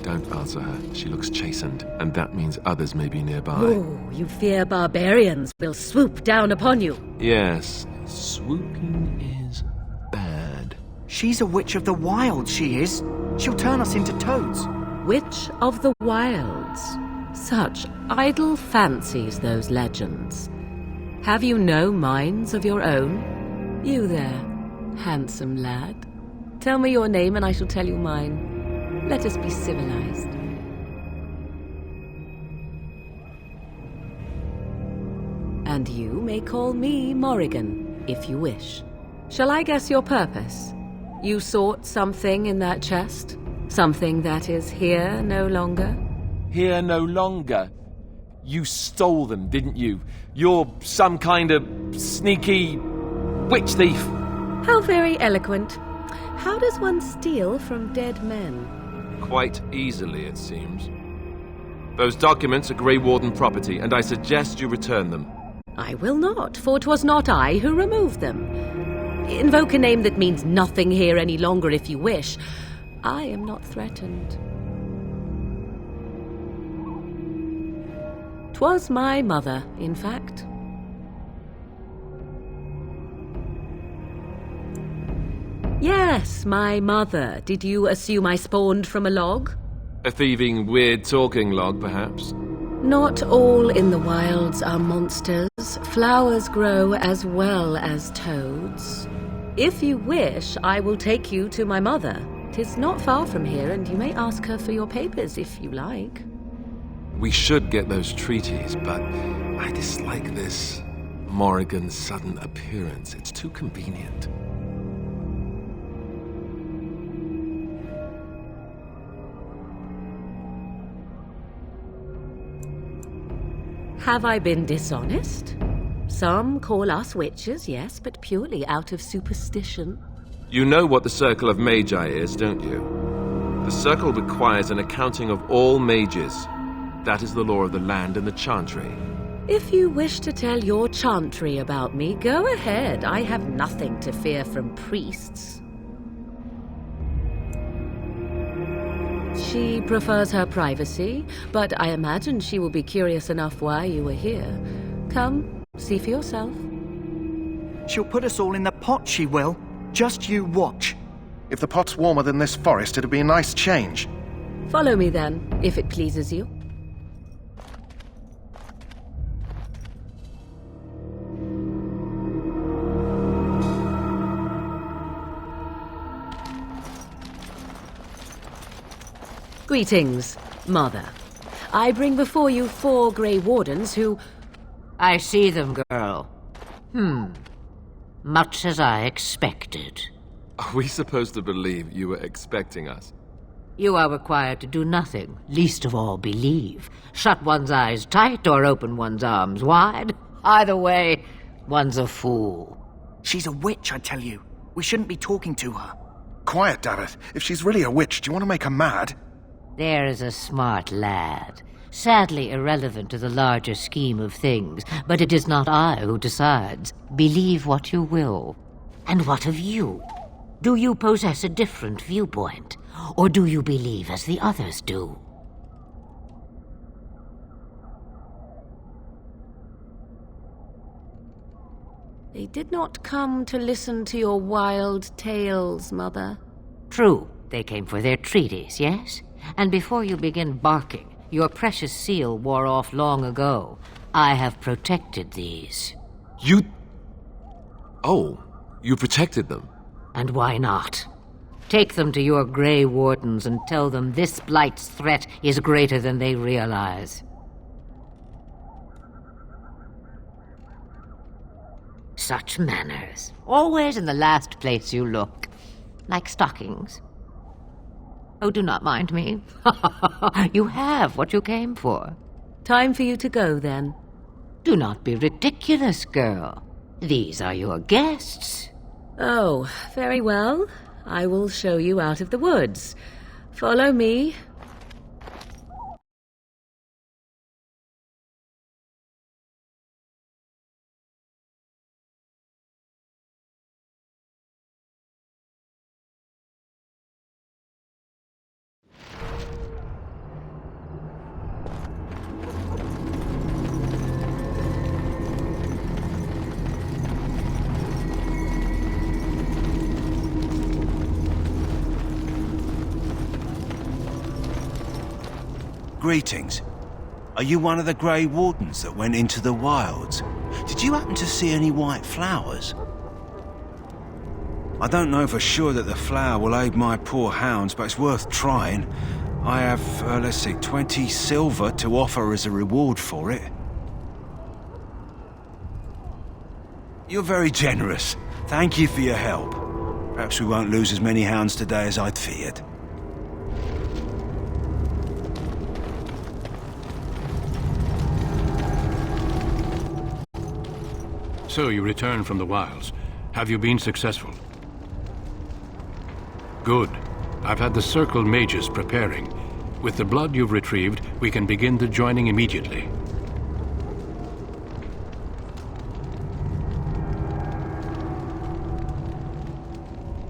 Don't answer her. She looks chastened, and that means others may be nearby.
Oh, you fear barbarians will swoop down upon you.
Yes, swooping is bad.
She's a witch of the wilds, she is. She'll turn us into toads.
Witch of the Wilds. Such idle fancies, those legends. Have you no minds of your own? You there, handsome lad. Tell me your name and I shall tell you mine. Let us be civilized. And you may call me Morrigan, if you wish. Shall I guess your purpose? You sought something in that chest? Something that is here no longer?
Here no longer. You stole them, didn't you? You're some kind of sneaky witch thief.
How very eloquent. How does one steal from dead men?
Quite easily, it seems. Those documents are Grey Warden property, and I suggest you return them.
I will not, for 'twas not I who removed them. Invoke a name that means nothing here any longer if you wish. I am not threatened. 'Twas my mother, in fact. Yes, my mother. Did you assume I spawned from a log?
A thieving, weird-talking log, perhaps?
Not all in the wilds are monsters. Flowers grow as well as toads. If you wish, I will take you to my mother. 'Tis not far from here, and you may ask her for your papers if you like.
We should get those treaties, but I dislike this Morrigan's sudden appearance. It's too convenient.
Have I been dishonest? Some call us witches, yes, but purely out of superstition.
You know what the Circle of Magi is, don't you? The Circle requires an accounting of all mages. That is the law of the land and the Chantry.
If you wish to tell your Chantry about me, go ahead. I have nothing to fear from priests. She prefers her privacy, but I imagine she will be curious enough why you were here. Come, see for yourself.
She'll put us all in the pot, she will. Just you watch.
If the pot's warmer than this forest, it'd be a nice change.
Follow me then, if it pleases you. Greetings, Mother. I bring before you 4 Grey Wardens who...
I see them, girl. Much as I expected.
Are we supposed to believe you were expecting us?
You are required to do nothing, least of all believe. Shut one's eyes tight or open one's arms wide. Either way, one's a fool.
She's a witch, I tell you. We shouldn't be talking to her.
Quiet, Dareth. If she's really a witch, do you want to make her mad?
There is a smart lad. Sadly irrelevant to the larger scheme of things, but it is not I who decides. Believe what you will. And what of you? Do you possess a different viewpoint? Or do you believe as the others do?
They did not come to listen to your wild tales, Mother.
True, they came for their treaties, yes? And before you begin barking, your precious seal wore off long ago. I have protected these.
You... Oh, you protected them?
And why not? Take them to your Grey Wardens and tell them this blight's threat is greater than they realize. Such manners. Always in the last place you look. Like stockings. Oh, do not mind me. You have what you came for.
Time for you to go, then.
Do not be ridiculous, girl. These are your guests.
Oh, very well. I will show you out of the woods. Follow me.
Greetings. Are you one of the Grey Wardens that went into the wilds? Did you happen to see any white flowers? I don't know for sure that the flower will aid my poor hounds, but it's worth trying. I have, let's see, 20 silver to offer as a reward for it. You're very generous. Thank you for your help. Perhaps we won't lose as many hounds today as I'd feared.
So you return from the wilds. Have you been successful? Good. I've had the Circle mages preparing. With the blood you've retrieved, we can begin the joining immediately.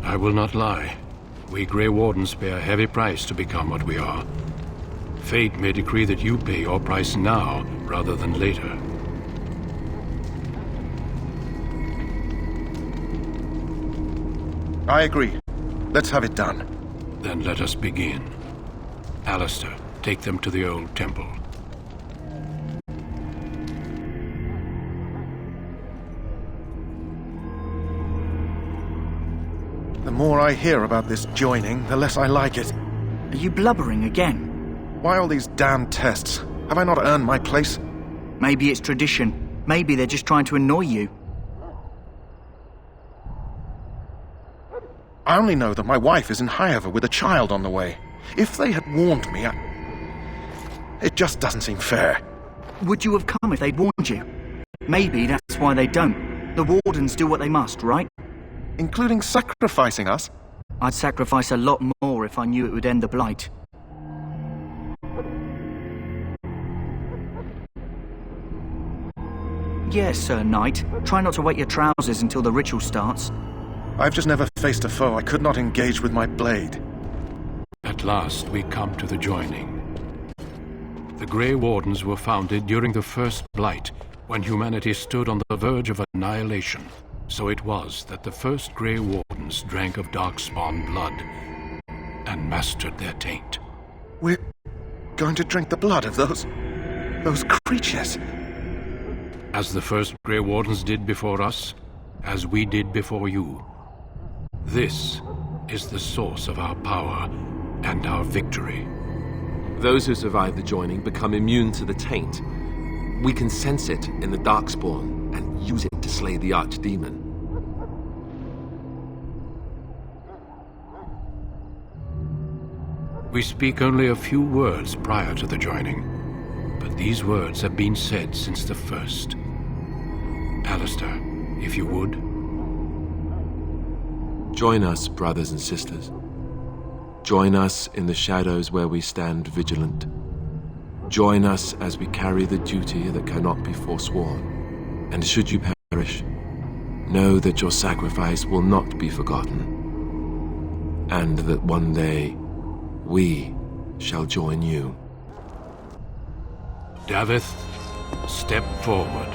I will not lie. We Grey Wardens pay a heavy price to become what we are. Fate may decree that you pay your price now, rather than later.
I agree. Let's have it done.
Then let us begin. Alistair, take them to the old temple.
The more I hear about this joining, the less I like it.
Are you blubbering again?
Why all these damn tests? Have I not earned my place?
Maybe it's tradition. Maybe they're just trying to annoy you.
I only know that my wife is in Highover with a child on the way. If they had warned me, it just doesn't seem fair.
Would you have come if they'd warned you? Maybe that's why they don't. The Wardens do what they must, right?
Including sacrificing us?
I'd sacrifice a lot more if I knew it would end the Blight. Yes, Sir Knight. Try not to wet your trousers until the ritual starts.
I've just never faced a foe I could not engage with my blade.
At last, we come to the joining. The Grey Wardens were founded during the First Blight, when humanity stood on the verge of annihilation. So it was that the first Grey Wardens drank of Darkspawn blood and mastered their taint.
We're going to drink the blood of those creatures.
As the first Grey Wardens did before us, as we did before you. This is the source of our power and our victory.
Those who survive the joining become immune to the taint. We can sense it in the Darkspawn and use it to slay the Archdemon.
We speak only a few words prior to the joining, but these words have been said since the first. Alistair, if you would.
Join us, brothers and sisters. Join us in the shadows where we stand vigilant. Join us as we carry the duty that cannot be forsworn. And should you perish, know that your sacrifice will not be forgotten, and that one day we shall join you.
Davith, step forward.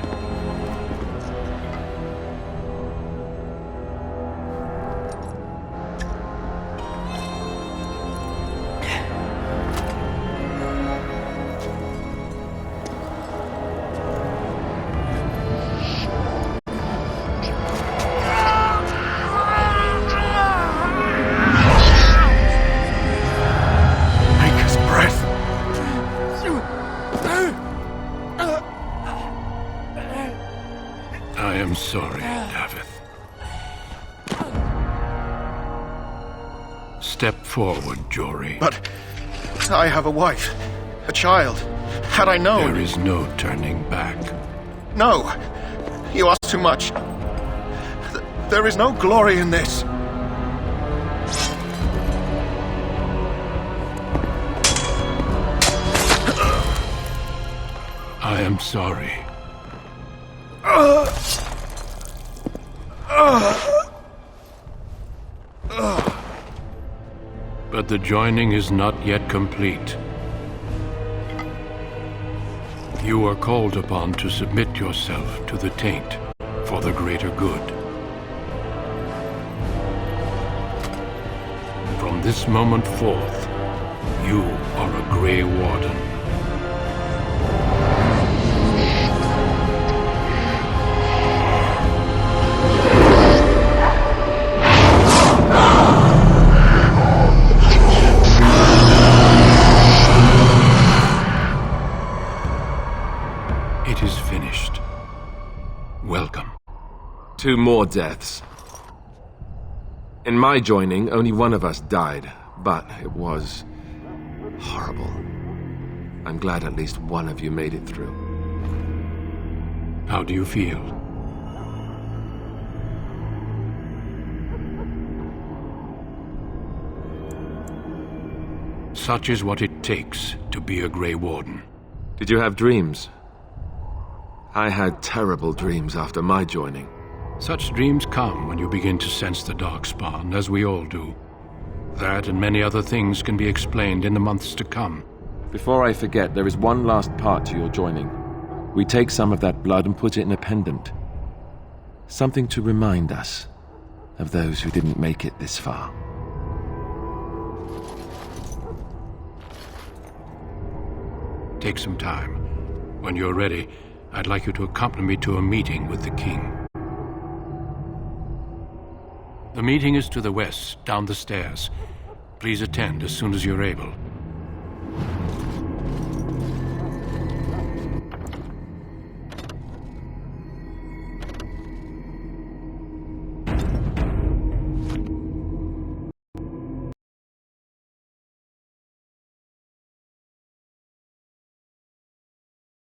Sorry, Davith. Step forward, Jory.
But I have a wife, a child. Had I known...
There is no turning back.
No! You ask too much. There is no glory in this.
I am sorry. But the joining is not yet complete. You are called upon to submit yourself to the taint for the greater good. From this moment forth, you are a Grey Warden. It is finished. Welcome.
2 more deaths. In my joining, only one of us died, but it was horrible. I'm glad at least one of you made it through.
How do you feel? Such is what it takes to be a Grey Warden.
Did you have dreams? I had terrible dreams after my joining.
Such dreams come when you begin to sense the Darkspawn, as we all do. That and many other things can be explained in the months to come.
Before I forget, there is one last part to your joining. We take some of that blood and put it in a pendant. Something to remind us of those who didn't make it this far.
Take some time. When you're ready, I'd like you to accompany me to a meeting with the king. The meeting is to the west, down the stairs. Please attend as soon as you're able.